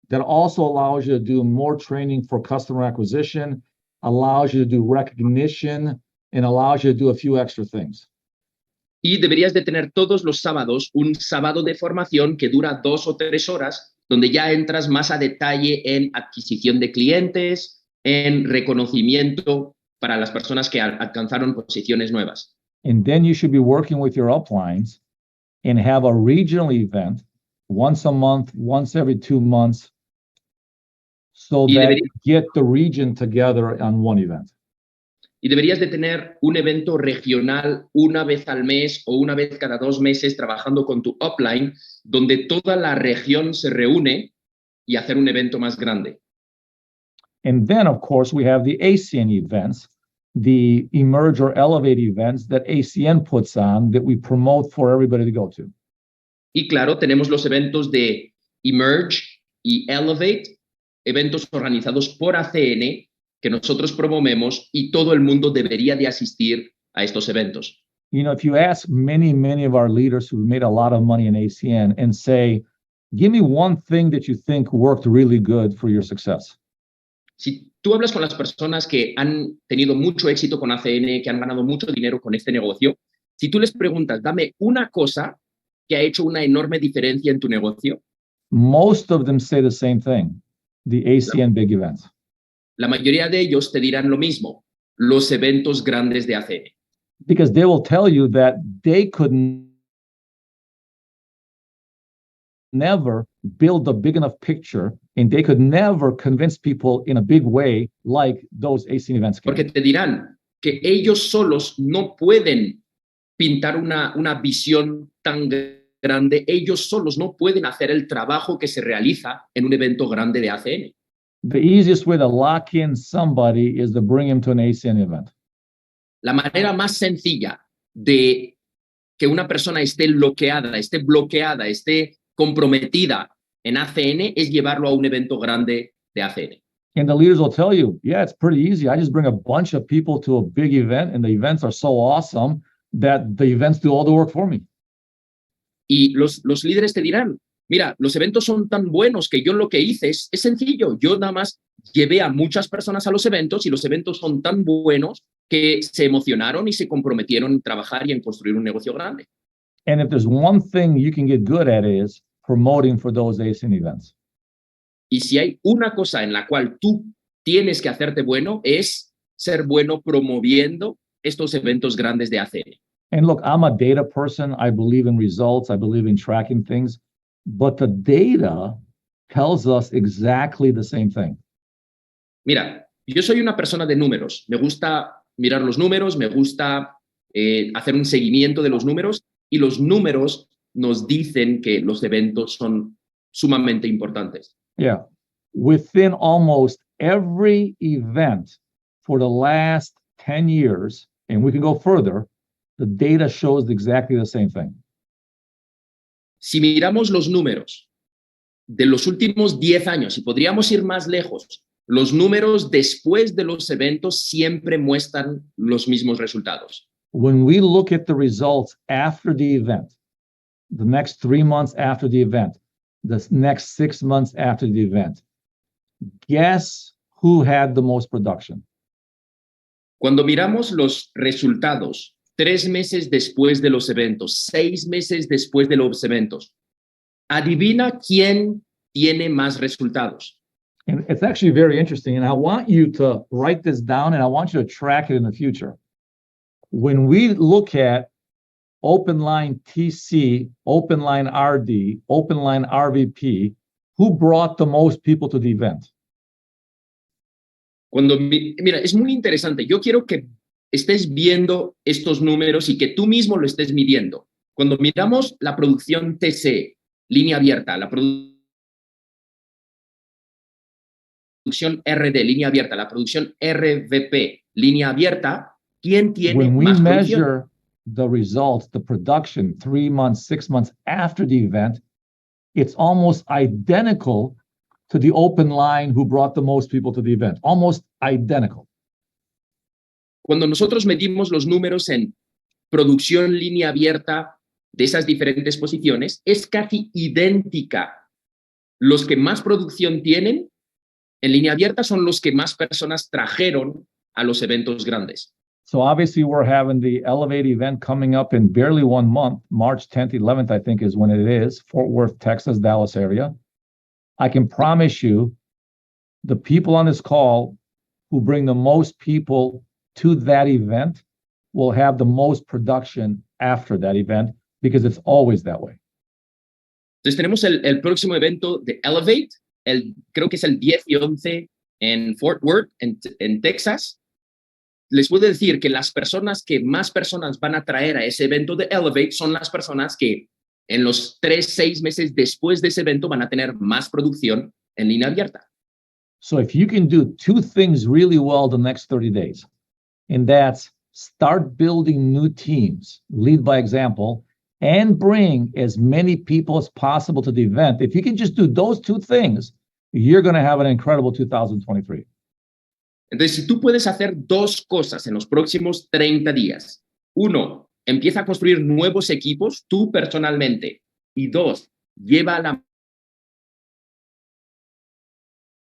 that also allows you to do more training for customer acquisition, allows you to do recognition, and allows you to do a few extra things. Y deberías de tener todos los sábados un sábado de formación que dura 2 o 3 horas, donde ya entras más a detalle en adquisición de clientes, en reconocimiento para las personas que alcanzaron posiciones nuevas. And then you should be working with your uplines and have a regional event once a month, once every 2 months, so that you get the region together on one event. Y deberías de tener un evento regional una vez al mes o una vez cada 2 meses trabajando con tu upline, donde toda la región se reúne y hacer un evento más grande. And then, of course, we have the ACN events, the emerge or elevate events that ACN puts on that we promote for everybody to go to. Y claro, tenemos los eventos de Emerge y Elevate, eventos organizados por ACN que nosotros promovemos y todo el mundo debería de asistir a estos eventos. You know, if you ask many of our leaders who've made a lot of money in ACN and say, give me one thing that you think worked really good for your success. Si tú hablas con las personas que han tenido mucho éxito con ACN, que han ganado mucho dinero con este negocio, si tú les preguntas, dame una cosa que ha hecho una enorme diferencia en tu negocio, Most of them say the same thing, the la, ACN big events. la mayoría de ellos te dirán lo mismo, los eventos grandes de ACN. Because they will tell you that they could never build a big enough picture and they could never convince people in a big way like those ACN events can. Porque te dirán que ellos solos no pueden pintar una visión tan grande, ellos solos no pueden hacer el trabajo que se realiza en un evento grande de ACN. The easiest way to lock in somebody is to bring him to an ACN event. La manera más sencilla de que una persona esté bloqueada, esté comprometida en ACN es llevarlo a un evento grande de ACN. And the leaders will tell you, yeah, it's pretty easy. I just bring a bunch of people to a big event and the events are so awesome that the events do all the work for me. Y los líderes te dirán, mira, los eventos son tan buenos que yo lo que hice es sencillo. Yo nada más llevé a muchas personas a los eventos y los eventos son tan buenos que se emocionaron y se comprometieron en trabajar y en construir un negocio grande. And if there's one thing you can get good at is promoting for those ACN events. Y si hay una cosa en la cual tú tienes que hacerte bueno, es ser bueno promoviendo estos eventos grandes de ACN. And look, I'm a data person. I believe in results. I believe in tracking things. But the data tells us exactly the same thing. Mira, yo soy una persona de números. Me gusta mirar los números, me gusta hacer un seguimiento de los números y los números nos dicen que los eventos son sumamente importantes. Yeah. Within almost every event for the last 10 years, and we can go further, the data shows exactly the same thing. Si miramos los números de los últimos 10 años, y podríamos ir más lejos, los números después de los eventos siempre muestran los mismos resultados. When we look at the results after the event, the next 3 months after the event, the next 6 months after the event, guess who had the most production? Cuando miramos los resultados 3 meses después de los eventos, 6 meses después de los eventos, adivina quién tiene más resultados. And it's actually very interesting. And I want you to write this down and I want you to track it in the future. When we look at open line TC, open line RD, open line RVP, who brought the most people to the event? Mira, es muy interesante. Yo quiero que estés viendo estos números y que tú mismo lo estés midiendo. Cuando miramos la producción TC, línea abierta, la producción RD, línea abierta, la producción RVP, línea abierta, ¿quién tiene más producción? When we measure the results, the production 3 months, 6 months after the event, it's almost identical to the open line who brought the most people to the event. Almost identical. Cuando nosotros medimos los números en producción línea abierta de esas diferentes posiciones, es casi idéntica. Los que más producción tienen en línea abierta son los que más personas trajeron a los eventos grandes. So obviously we're having the Elevate event coming up in barely 1 month, March 10th, 11th, I think is when it is, Fort Worth, Texas, Dallas area. I can promise you the people on this call who bring the most people to that event will have the most production after that event because it's always that way. Entonces tenemos el próximo evento de Elevate, creo que es el 10 y 11 en Fort Worth, en Texas. Les puedo decir que las personas que más personas van a traer a ese evento de Elevate son las personas que en los 3-6 meses después de ese evento van a tener más producción en línea abierta. So if you can do 2 things really well the next 30 days, and that's start building new teams, lead by example, and bring as many people as possible to the event. If you can just do those 2 things, you're going to have an incredible 2023. Entonces, si tú puedes hacer 2 cosas en los próximos 30 días, 1, empieza a construir nuevos equipos tú personalmente, y 2, lleva a la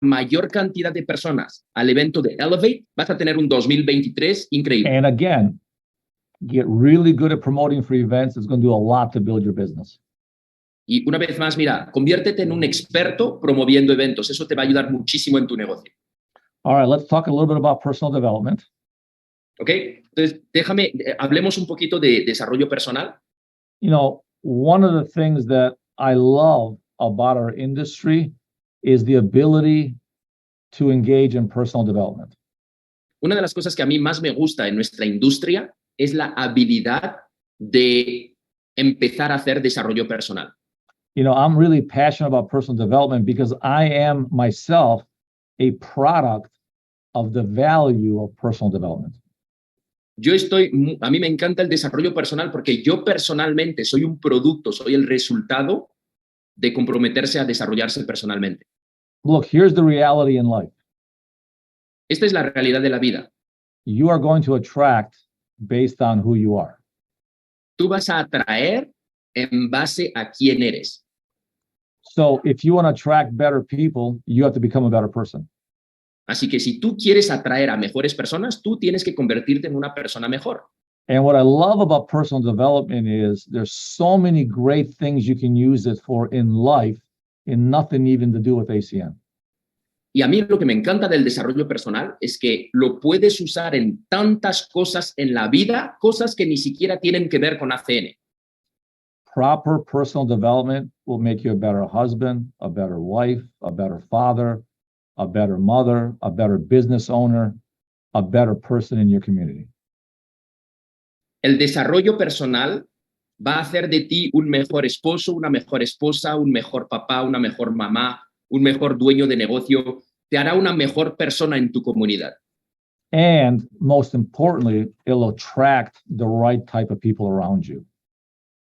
mayor cantidad de personas al evento de Elevate, vas a tener un 2023 increíble. And again, get really good at promoting free events. It's going to do a lot to build your business. Y una vez más, mira, conviértete en un experto promoviendo eventos. Eso te va a ayudar muchísimo en tu negocio. All right, let's talk a little bit about personal development. ¿Ok? Entonces, hablemos un poquito de desarrollo personal. You know, one of the things that I love about our industry is the ability to engage in personal development. Una de las cosas que a mí más me gusta en nuestra industria es la habilidad de empezar a hacer desarrollo personal. You know, I'm really passionate about personal development because I am myself a product of the value of personal development. A mí me encanta el desarrollo personal porque yo personalmente soy un producto, soy el resultado de comprometerse a desarrollarse personalmente. Look, here's the reality in life. Esta es la realidad de la vida. You are going to attract based on who you are. Tú vas a atraer en base a quién eres. So if you want to attract better people, you have to become a better person. Así que si tú quieres atraer a mejores personas, tú tienes que convertirte en una persona mejor. And what I love about personal development is there's so many great things you can use it for in life and nothing even to do with ACN. Y a mí lo que me encanta del desarrollo personal es que lo puedes usar en tantas cosas en la vida, cosas que ni siquiera tienen que ver con ACN. Proper personal development will make you a better husband, a better wife, a better father, a better mother, a better business owner, a better person in your community. El desarrollo personal va a hacer de ti un mejor esposo, una mejor esposa, un mejor papá, una mejor mamá, un mejor dueño de negocio. Te hará una mejor persona en tu comunidad. And most importantly, it'll attract the right type of people around you.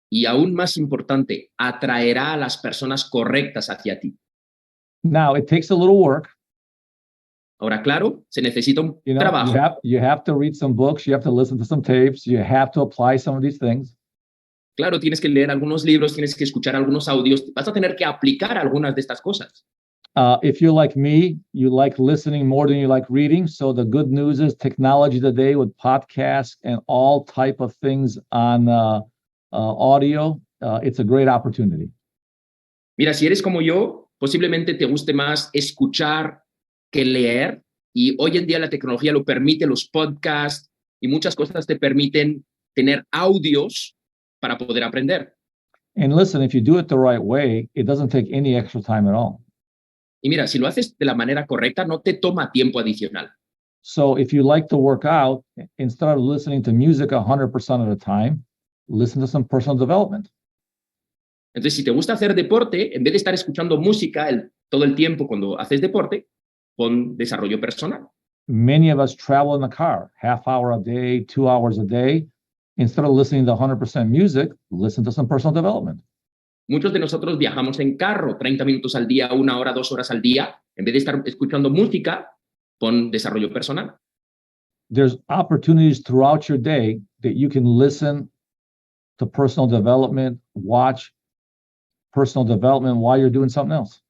Y aún más importante, atraerá a las personas correctas hacia ti. Now, it takes a little work. Ahora, claro, se necesita un trabajo. You have to read some books, you have to listen to some tapes, you have to apply some of these things. Claro, tienes que leer algunos libros, tienes que escuchar algunos audios, vas a tener que aplicar algunas de estas cosas. If you're like me, you like listening more than you like reading. So the good news is technology today with podcasts and all type of things on audio, it's a great opportunity. Mira, si eres como yo, posiblemente te guste más escuchar que leer, y hoy en día la tecnología lo permite, los podcasts y muchas cosas te permiten tener audios para poder aprender. And listen, if you do it the right way, it doesn't take any extra time at all. Y mira, si lo haces de la manera correcta, no te toma tiempo adicional. So if you like to work out, instead of listening to music 100% of the time, listen to some personal development. Entonces, si te gusta hacer deporte, en vez de estar escuchando música todo el tiempo cuando haces deporte, pon desarrollo personal. Many of us travel in the car, half hour a day, 2 hours a day. Instead of listening to 100% music, listen to some personal development. Muchos de nosotros viajamos en carro 30 minutos al día, 1 hora, 2 horas al día. En vez de estar escuchando música, pon desarrollo personal. There's opportunities throughout your day that you can listen to personal development, watch personal development while you're doing something else.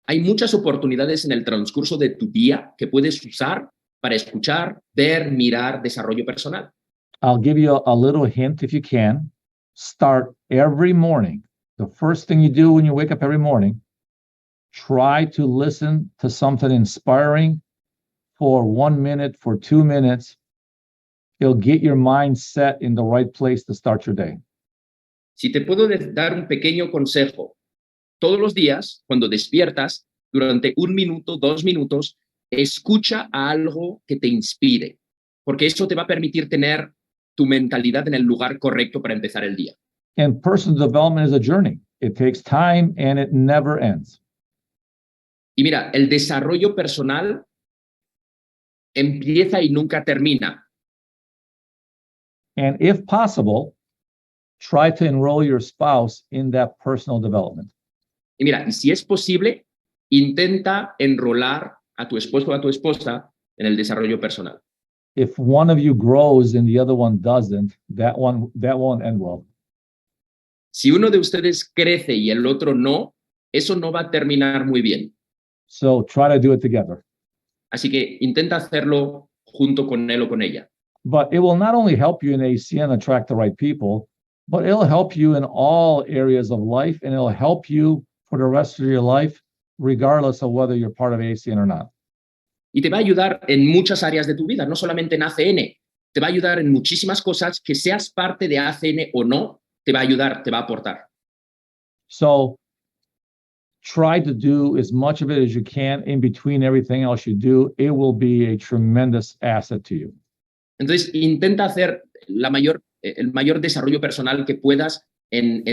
Hay muchas oportunidades en el transcurso de tu día que puedes usar para escuchar, ver, mirar desarrollo personal. I'll give you a little hint if you can. Start every morning. The first thing you do when you wake up every morning, try to listen to something inspiring for 1 minute, for 2 minutes. It'll get your mind set in the right place to start your day. Si te puedo dar un pequeño consejo, todos los días, cuando despiertas, durante 1 minuto, 2 minutos, escucha algo que te inspire, porque eso te va a permitir tener tu mentalidad en el lugar correcto para empezar el día. And personal development is a journey. It takes time and it never ends. Y mira, el desarrollo personal empieza y nunca termina. And if possible, try to enroll your spouse in that personal development. Y mira, y si es posible, intenta enrolar a tu esposo o a tu esposa en el desarrollo personal. If one of you grows and the other one doesn't, that won't end well. Si uno de ustedes crece y el otro no, eso no va a terminar muy bien. So try to do it together. Así que intenta hacerlo junto con él o con ella. But it will not only help you in ACN attract the right people, but it'll help you in all areas of life, and it'll help you for the rest of your life, regardless of whether you're part of ACN or not. Y te va a ayudar en muchas áreas de tu vida, no solamente en ACN. Te va a ayudar en muchísimas cosas, que seas parte de ACN o no, te va a ayudar, te va a aportar. So try to do as much of it as you can in between everything else you do. It will be a tremendous asset to you. Entonces, intenta hacer el mayor desarrollo personal que puedas en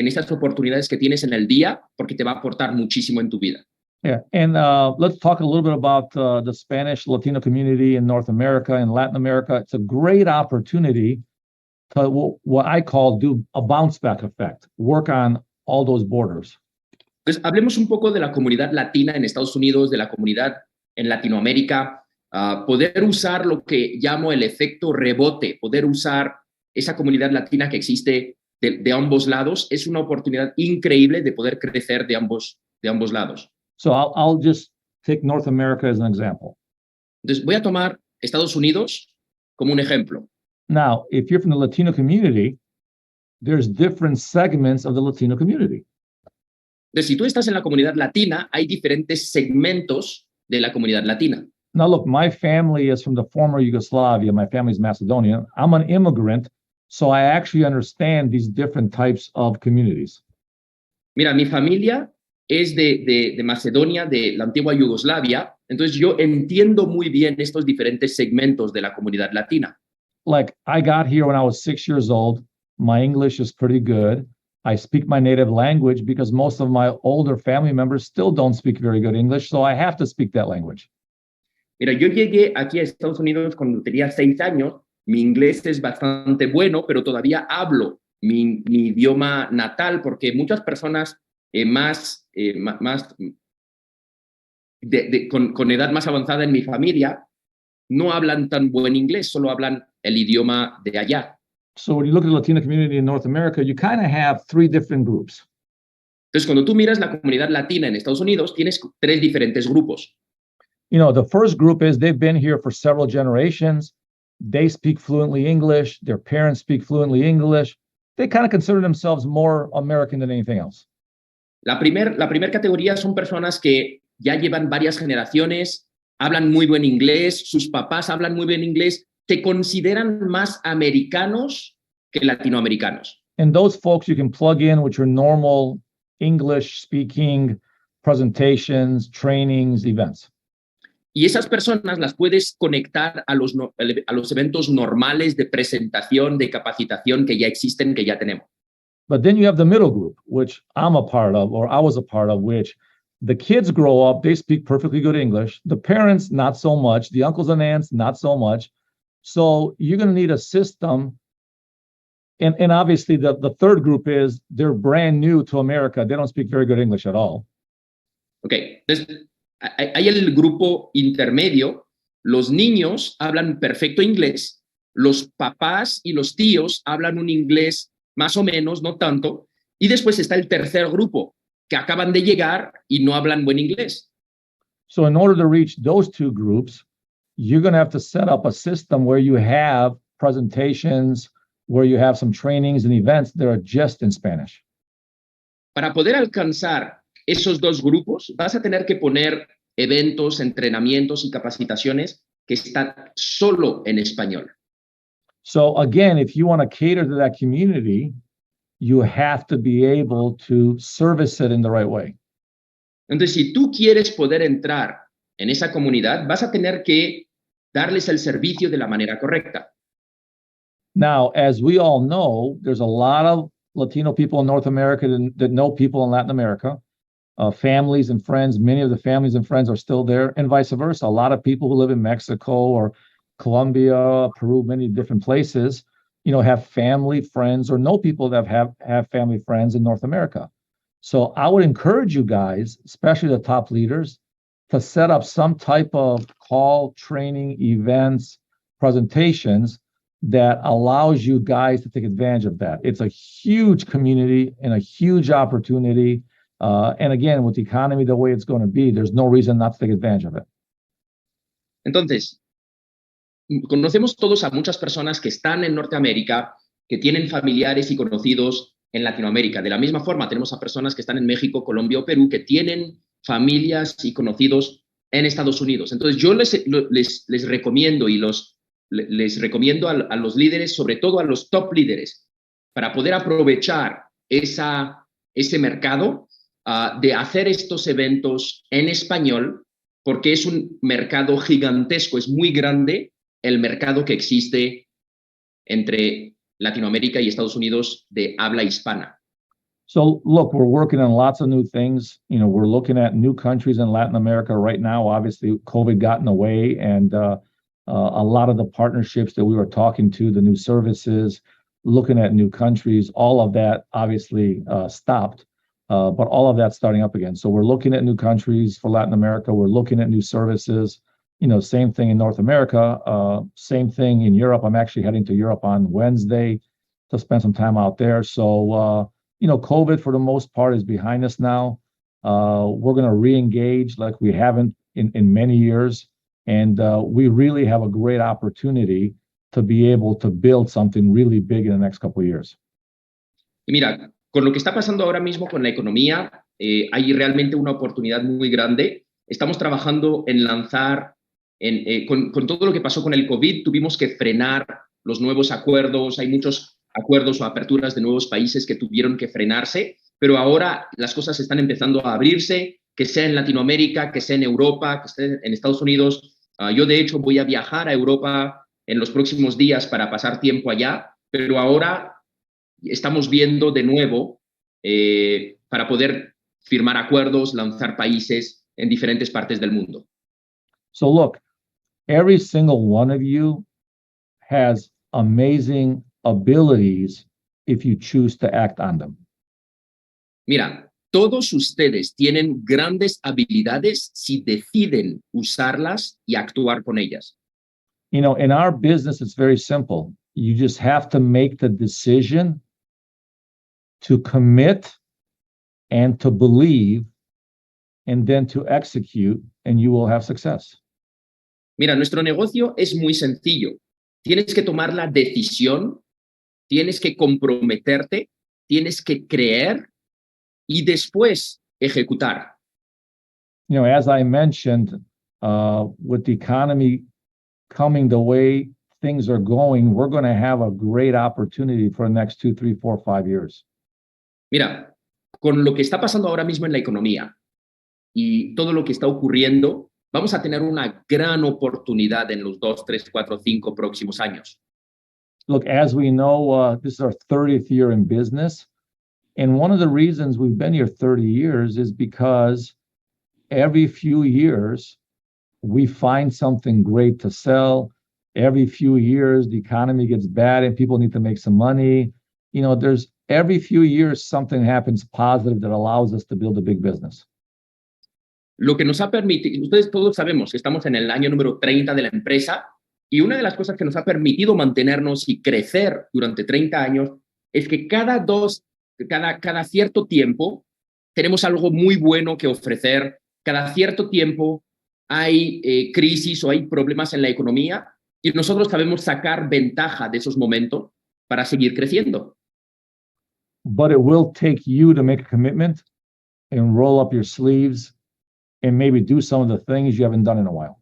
estas oportunidades que tienes en el día, porque te va a aportar muchísimo en tu vida. Yeah, and let's talk a little bit about the Spanish Latino community in North America and Latin America. It's a great opportunity to what I call do a bounce back effect, work on all those borders. Entonces, hablemos un poco de la comunidad latina en Estados Unidos, de la comunidad en Latinoamérica, poder usar lo que llamo el efecto rebote, poder usar esa comunidad latina que existe de ambos lados, es una oportunidad increíble de poder crecer de ambos lados. So I'll just take North America as an example. Entonces, voy a tomar Estados Unidos como un ejemplo. Now, if you're from the Latino community, there's different segments of the Latino community. Entonces, si tú estás en la comunidad latina, hay diferentes segmentos de la comunidad latina. Now, look, my family is from the former Yugoslavia. My family's Macedonian. I'm an immigrant, so I actually understand these different types of communities. Mira, mi familia es de Macedonia, de la antigua Yugoslavia, entonces yo entiendo muy bien estos diferentes segmentos de la comunidad latina. Like, I got here when I was 6 years old. My English is pretty good. I speak my native language because most of my older family members still don't speak very good English, so I have to speak that language. Mira, yo llegué aquí a Estados Unidos cuando tenía 6 años. Mi inglés es bastante bueno, pero todavía hablo mi idioma natal porque muchas personas con edad más avanzada en mi familia no hablan tan buen inglés, solo hablan el idioma de allá. So when you look at the Latino community in North America, you kind of have 3 different groups. Entonces, cuando tú miras la comunidad latina en Estados Unidos, tienes 3 diferentes grupos. You know, the first group is they've been here for several generations. They speak fluently English. Their parents speak fluently English. They kind of consider themselves more American than anything else. La primer categoría son personas que ya llevan varias generaciones, hablan muy buen inglés, sus papás hablan muy buen inglés, se consideran más americanos que latinoamericanos. And those folks you can plug in with your normal English speaking presentations, trainings, events. Y esas personas las puedes conectar a los eventos normales de presentación, de capacitación que ya existen, que ya tenemos. But then you have the middle group, which I'm a part of, or I was a part of, which the kids grow up, they speak perfectly good English. The parents, not so much. The uncles and aunts, not so much. So you're going to need a system. And obviously the third group is they're brand new to America. They don't speak very good English at all. Okay, entonces hay el grupo intermedio. Los niños hablan perfecto inglés. Los papás y los tíos hablan un inglés más o menos, no tanto. Y después está el tercer grupo, que acaban de llegar y no hablan buen inglés. So in order to reach those 2 groups, you're going to have to set up a system where you have presentations, where you have some trainings and events that are just in Spanish. Para poder alcanzar esos 2 grupos, vas a tener que poner eventos, entrenamientos y capacitaciones que están solo en español. So again, if you want to cater to that community, you have to be able to service it in the right way. Entonces, si tú quieres poder entrar en esa comunidad, vas a tener que darles el servicio de la manera correcta. Now, as we all know, there's a lot of Latino people in North America that know people in Latin America, families and friends. Many of the families and friends are still there, and vice versa. A lot of people who live in Mexico or Colombia, Peru, many different places, you know, have family, friends, or know people that have family, friends in North America. So I would encourage you guys, especially the top leaders, to set up some type of call, training, events, presentations that allows you guys to take advantage of that. It's a huge community and a huge opportunity. And again, with the economy the way it's going to be, there's no reason not to take advantage of it. Entonces, conocemos todos a muchas personas que están en Norteamérica, que tienen familiares y conocidos en Latinoamérica. De la misma forma, tenemos a personas que están en México, Colombia o Perú, que tienen familias y conocidos en Estados Unidos. Entonces, yo les recomiendo y les recomiendo a los líderes, sobre todo a los top líderes, para poder aprovechar ese mercado, de hacer estos eventos en español, porque es un mercado gigantesco, es muy grande el mercado que existe entre Latinoamérica y Estados Unidos de habla hispana. So look, we're working on lots of new things. We're looking at new countries in Latin America right now. Obviously, COVID got in the way, and a lot of the partnerships that we were talking to, the new services, looking at new countries, all of that obviously stopped. But all of that's starting up again. So we're looking at new countries for Latin America. We're looking at new services. Same thing in North America. Same thing in Europe. I'm actually heading to Europe on Wednesday to spend some time out there. So, COVID for the most part is behind us now. We're going to re-engage like we haven't in many years. And we really have a great opportunity to be able to build something really big in the next couple of years. Y mira, con lo que está pasando ahora mismo con la economía, hay realmente una oportunidad muy grande. Estamos trabajando en lanzar, con todo lo que pasó con el COVID, tuvimos que frenar los nuevos acuerdos. Hay muchos acuerdos o aperturas de nuevos países que tuvieron que frenarse, pero ahora las cosas están empezando a abrirse, que sea en Latinoamérica, que sea en Europa, que sea en Estados Unidos. Yo, de hecho, voy a viajar a Europa en los próximos días para pasar tiempo allá, pero ahora estamos viendo de nuevo para poder firmar acuerdos, lanzar países en diferentes partes del mundo. So look, every single one of you has amazing abilities if you choose to act on them. Mira, todos ustedes tienen grandes habilidades si deciden usarlas y actuar con ellas. In our business, it's very simple. You just have to make the decision to commit and to believe and then to execute, and you will have success. Mira, nuestro negocio es muy sencillo. Tienes que tomar la decisión, tienes que comprometerte, tienes que creer y después ejecutar. As I mentioned, with the economy coming the way things are going, we're going to have a great opportunity for the next 2, 3, 4, 5 years. Mira, con lo que está pasando ahora mismo en la economía y todo lo que está ocurriendo, vamos a tener una gran oportunidad en los 2, 3, 4, 5 próximos años. Look, as we know, this is our 30th year in business. And one of the reasons we've been here 30 years is because every few years, we find something great to sell. Every few years, the economy gets bad and people need to make some money. There's every few years, something happens positive that allows us to build a big business. Lo que nos ha permitido, ustedes todos sabemos que estamos en el año número 30 de la empresa, y una de las cosas que nos ha permitido mantenernos y crecer durante 30 años es que cada cierto tiempo tenemos algo muy bueno que ofrecer. Cada cierto tiempo hay crisis o hay problemas en la economía y nosotros sabemos sacar ventaja de esos momentos para seguir creciendo. But it will take you to make a commitment and roll up your sleeves and maybe do some of the things you haven't done in a while.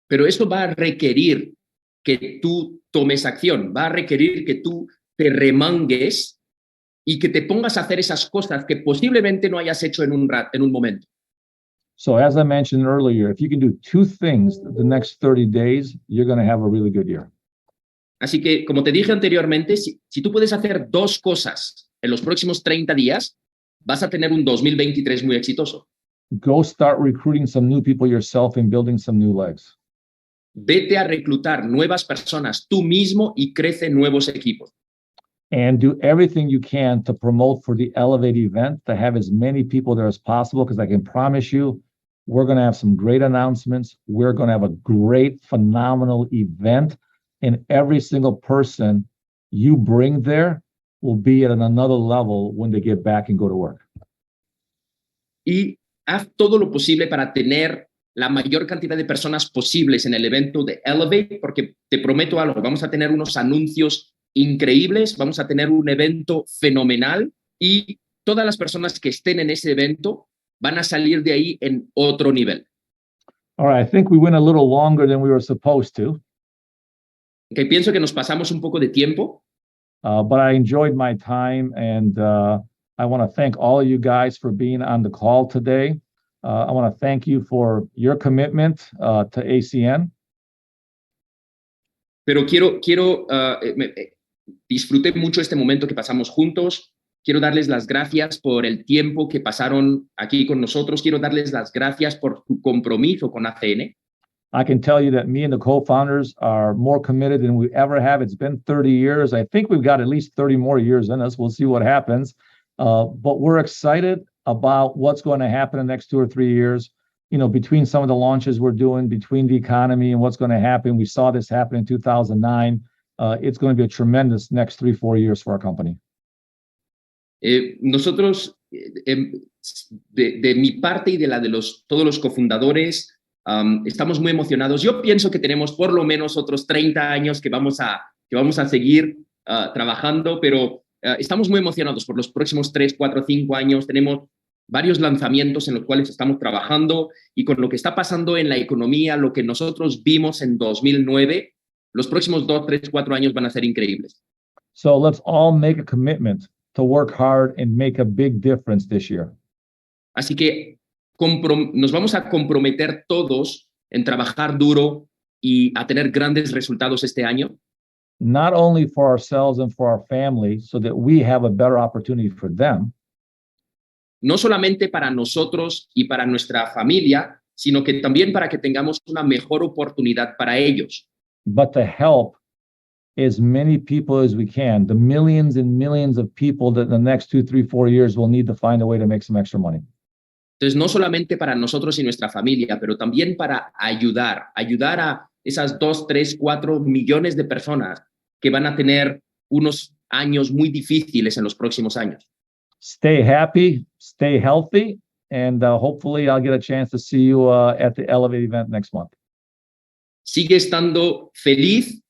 Pero eso va a requerir que tú tomes acción, va a requerir que tú te remangues y que te pongas a hacer esas cosas que posiblemente no hayas hecho en un momento. So as I mentioned earlier, if you can do 2 things the next 30 days, you're going to have a really good year. Así que, como te dije anteriormente, si tú puedes hacer 2 cosas en los próximos 30 días, vas a tener un 2023 muy exitoso. Go start recruiting some new people yourself and building some new legs. Vete a reclutar nuevas personas tú mismo y crece nuevos equipos. And do everything you can to promote for the Elevate event, to have as many people there as possible, because I can promise you, we're going to have some great announcements. We're going to have a great, phenomenal event. And every single person you bring there will be at another level when they get back and go to work. y haz todo lo posible para tener la mayor cantidad de personas posibles en el evento de Elevate, porque te prometo algo, vamos a tener unos anuncios increíbles, vamos a tener un evento fenomenal y todas las personas que estén en ese evento van a salir de ahí en otro nivel. All right, I think we went a little longer than we were supposed to. Okay, pienso que nos pasamos un poco de tiempo, but I enjoyed my time, and I want to thank all of you guys for being on the call today. I want to thank you for your commitment to ACN. pero disfruté mucho este momento que pasamos juntos. Quiero darles las gracias por el tiempo que pasaron aquí con nosotros. Quiero darles las gracias por su compromiso con ACN. I can tell you that me and the co-founders are more committed than we ever have. It's been 30 years. I think we've got at least 30 more years in us. We'll see what happens. But we're excited about what's going to happen in the next 2 or 3 years. You know, between some of the launches we're doing, between the economy and what's going to happen. We saw this happen in 2009. It's going to be a tremendous next 3-4 years for our company. Nosotros, de mi parte y de la de todos los cofundadores, estamos muy emocionados. Yo pienso que tenemos por lo menos otros 30 años que vamos a seguir trabajando, pero estamos muy emocionados por los próximos 3, 4, 5 años. Tenemos varios lanzamientos en los cuales estamos trabajando y con lo que está pasando en la economía, lo que nosotros vimos en 2009, los próximos 2, 3, 4 años van a ser increíbles. So let's all make a commitment to work hard and make a big difference this year. Así que nos vamos a comprometer todos en trabajar duro y a tener grandes resultados este año. Not only for ourselves and for our family, so that we have a better opportunity for them. No solamente para nosotros y para nuestra familia, sino que también para que tengamos una mejor oportunidad para ellos. But to help as many people as we can, the millions and millions of people that in the next 2, 3, 4 years will need to find a way to make some extra money. Entonces, no solamente para nosotros y nuestra familia, pero también para ayudar a esas 2, 3, 4 millones de personas que van a tener unos años muy difíciles en los próximos años. Stay happy, stay healthy, and hopefully I'll get a chance to see you at the Elevate event next month. Sigue estando feliz,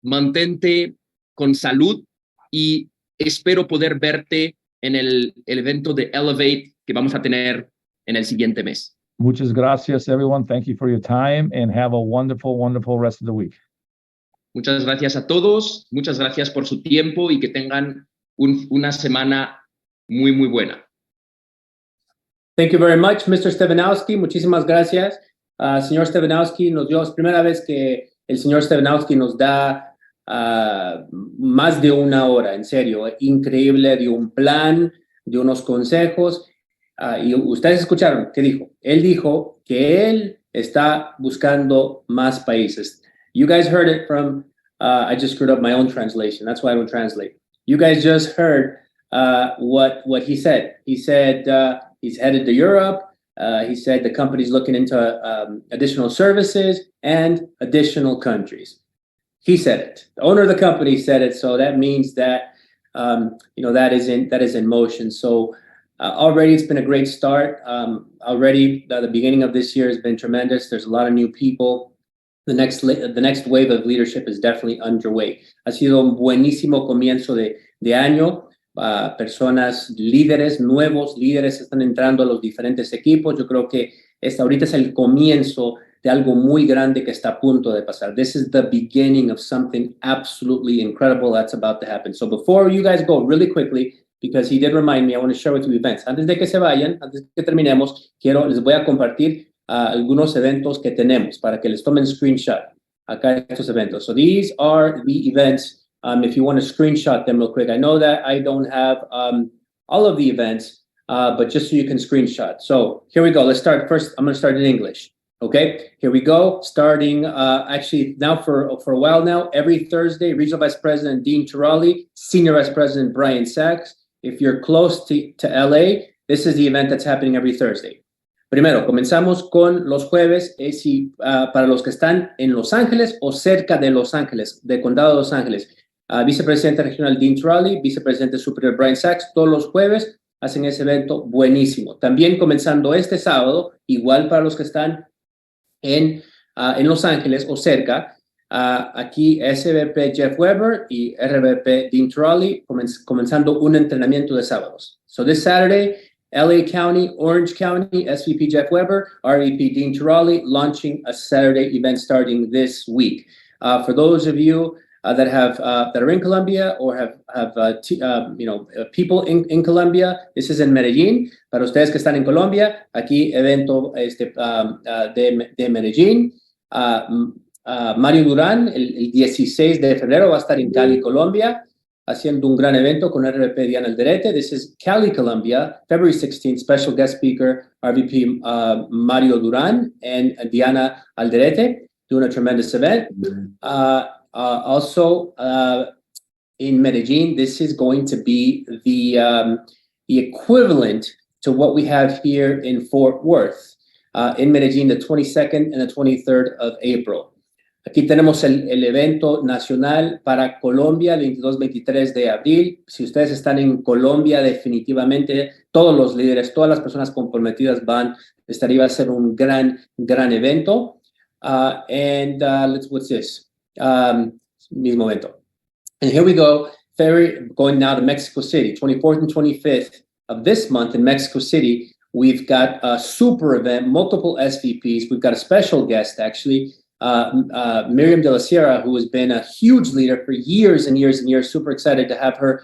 mantente con salud y espero poder verte en el evento de Elevate que vamos a tener en el siguiente mes. Muchas gracias, everyone. Thank you for your time and have a wonderful, wonderful rest of the week. Muchas gracias a todos, muchas gracias por su tiempo y que tengan una semana muy, muy buena. Thank you very much, Mr. Stevanovski. Muchísimas gracias. Señor Stevanovski, es primera vez que el señor Stevanovski nos da más de 1 hora, en serio, increíble, de un plan, de unos consejos. Y ustedes escucharon, ¿qué dijo? Él dijo que él está buscando más países. You guys heard it from, I just screwed up my own translation. That's why I don't translate. You guys just heard what he said. He said he's headed to Europe. He said the company's looking into additional services and additional countries. He said it. The owner of the company said it. So that means that, that is in motion. So already it's been a great start. Already the beginning of this year has been tremendous. There's a lot of new people. The next wave of leadership is definitely underway. Ha sido un buenísimo comienzo de año. Personas, líderes, nuevos líderes están entrando a los diferentes equipos. Yo creo que ahorita es el comienzo de algo muy grande que está a punto de pasar. This is the beginning of something absolutely incredible that's about to happen. So before you guys go, really quickly, because he did remind me, I want to share with you events. Antes de que se vayan, antes de que terminemos, les voy a compartir algunos eventos que tenemos para que les tomen screenshot acá estos eventos. So these are the events. If you want to screenshot them real quick, I know that I don't have all of the events, but just so you can screenshot. So here we go. Let's start first. I'm going to start in English. Okay, here we go. Starting actually now for a while now, every Thursday, Regional Vice President Dean Turali, Senior Vice President Brian Sachs. If you're close to LA, this is the event that's happening every Thursday. Primero, comenzamos con los jueves, para los que están en Los Ángeles o cerca de Los Ángeles, de Condado de Los Ángeles. Vicepresidente Regional Dean Turali, Vicepresidente Superior Brian Sachs, todos los jueves hacen ese evento buenísimo. También comenzando este sábado, igual para los que están en Los Ángeles o cerca, aquí SVP Jeff Weber y RVP Dean Trolley comenzando un entrenamiento de sábados. So this Saturday, LA County, Orange County, SVP Jeff Weber, RVP Dean Trolley launching a Saturday event starting this week. For those of you that are in Colombia or have people in Colombia, this is in Medellín. Para ustedes que están en Colombia, aquí evento de Medellín. Mario Durán, el 16 de febrero, va a estar en Cali, Colombia, haciendo un gran evento con RVP Diana Alderete. This is Cali, Colombia, February 16th, special guest speaker, RVP Mario Durán and Diana Alderete, doing a tremendous event. Also, in Medellín, this is going to be the equivalent to what we have here in Fort Worth. In Medellín, the 22nd and the 23rd of April. Aquí tenemos el evento nacional para Colombia, 22-23 de abril. Si ustedes están en Colombia, definitivamente todos los líderes, todas las personas comprometidas van. Estaría a ser un gran evento. What's this? Mismo evento. And here we go, going now to Mexico City, 24th and 25th of this month in Mexico City. We've got a super event, multiple SVPs. We've got a special guest, actually, Miriam de la Sierra, who has been a huge leader for years and years and years. Super excited to have her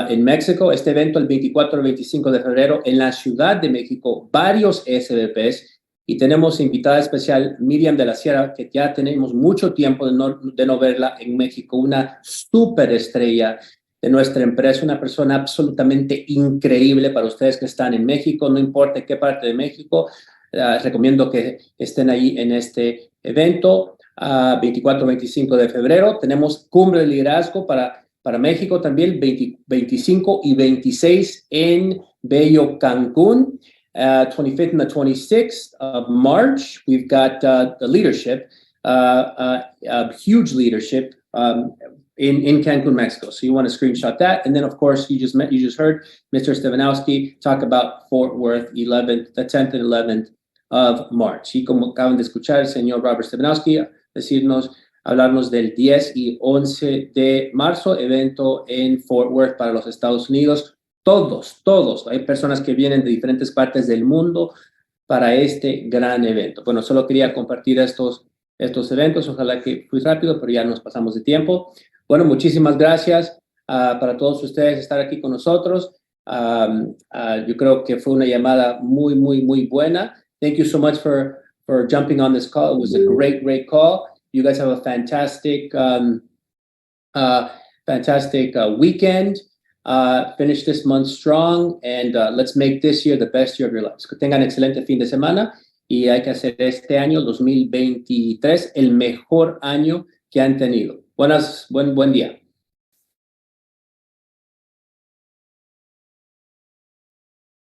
in Mexico. Este evento el 24 al 25 de febrero en la Ciudad de México, varios SVPs. Y tenemos invitada especial Miriam de la Sierra, que ya tenemos mucho tiempo de no verla en México, una súper estrella de nuestra empresa, una persona absolutamente increíble para ustedes que están en México, no importa qué parte de México, recomiendo que estén ahí en este evento, 24-25 de febrero. Tenemos Cumbre de Liderazgo para México también, 25 y 26 en Bello Cancún. 25th and the 26th of March, we've got the leadership, huge leadership in Cancun, Mexico. So you want to screenshot that. And then, of course, you just heard Mr. Stevanovski talk about Fort Worth, the 10th and 11th of March. Y como acaban de escuchar el señor Robert Stevanovski hablarnos del 10 y 11 de marzo, evento en Fort Worth para los Estados Unidos. Todos. Hay personas que vienen de diferentes partes del mundo para este gran evento. Bueno, solo quería compartir estos eventos. Ojalá que fui rápido, pero ya nos pasamos de tiempo. Bueno, muchísimas gracias para todos ustedes estar aquí con nosotros. Yo creo que fue una llamada muy buena. Thank you so much for jumping on this call. It was a great call. You guys have a fantastic weekend. Finish this month strong and let's make this year the best year of your lives. Que tengan excelente fin de semana y hay que hacer este año 2023 el mejor año que han tenido. Buen día.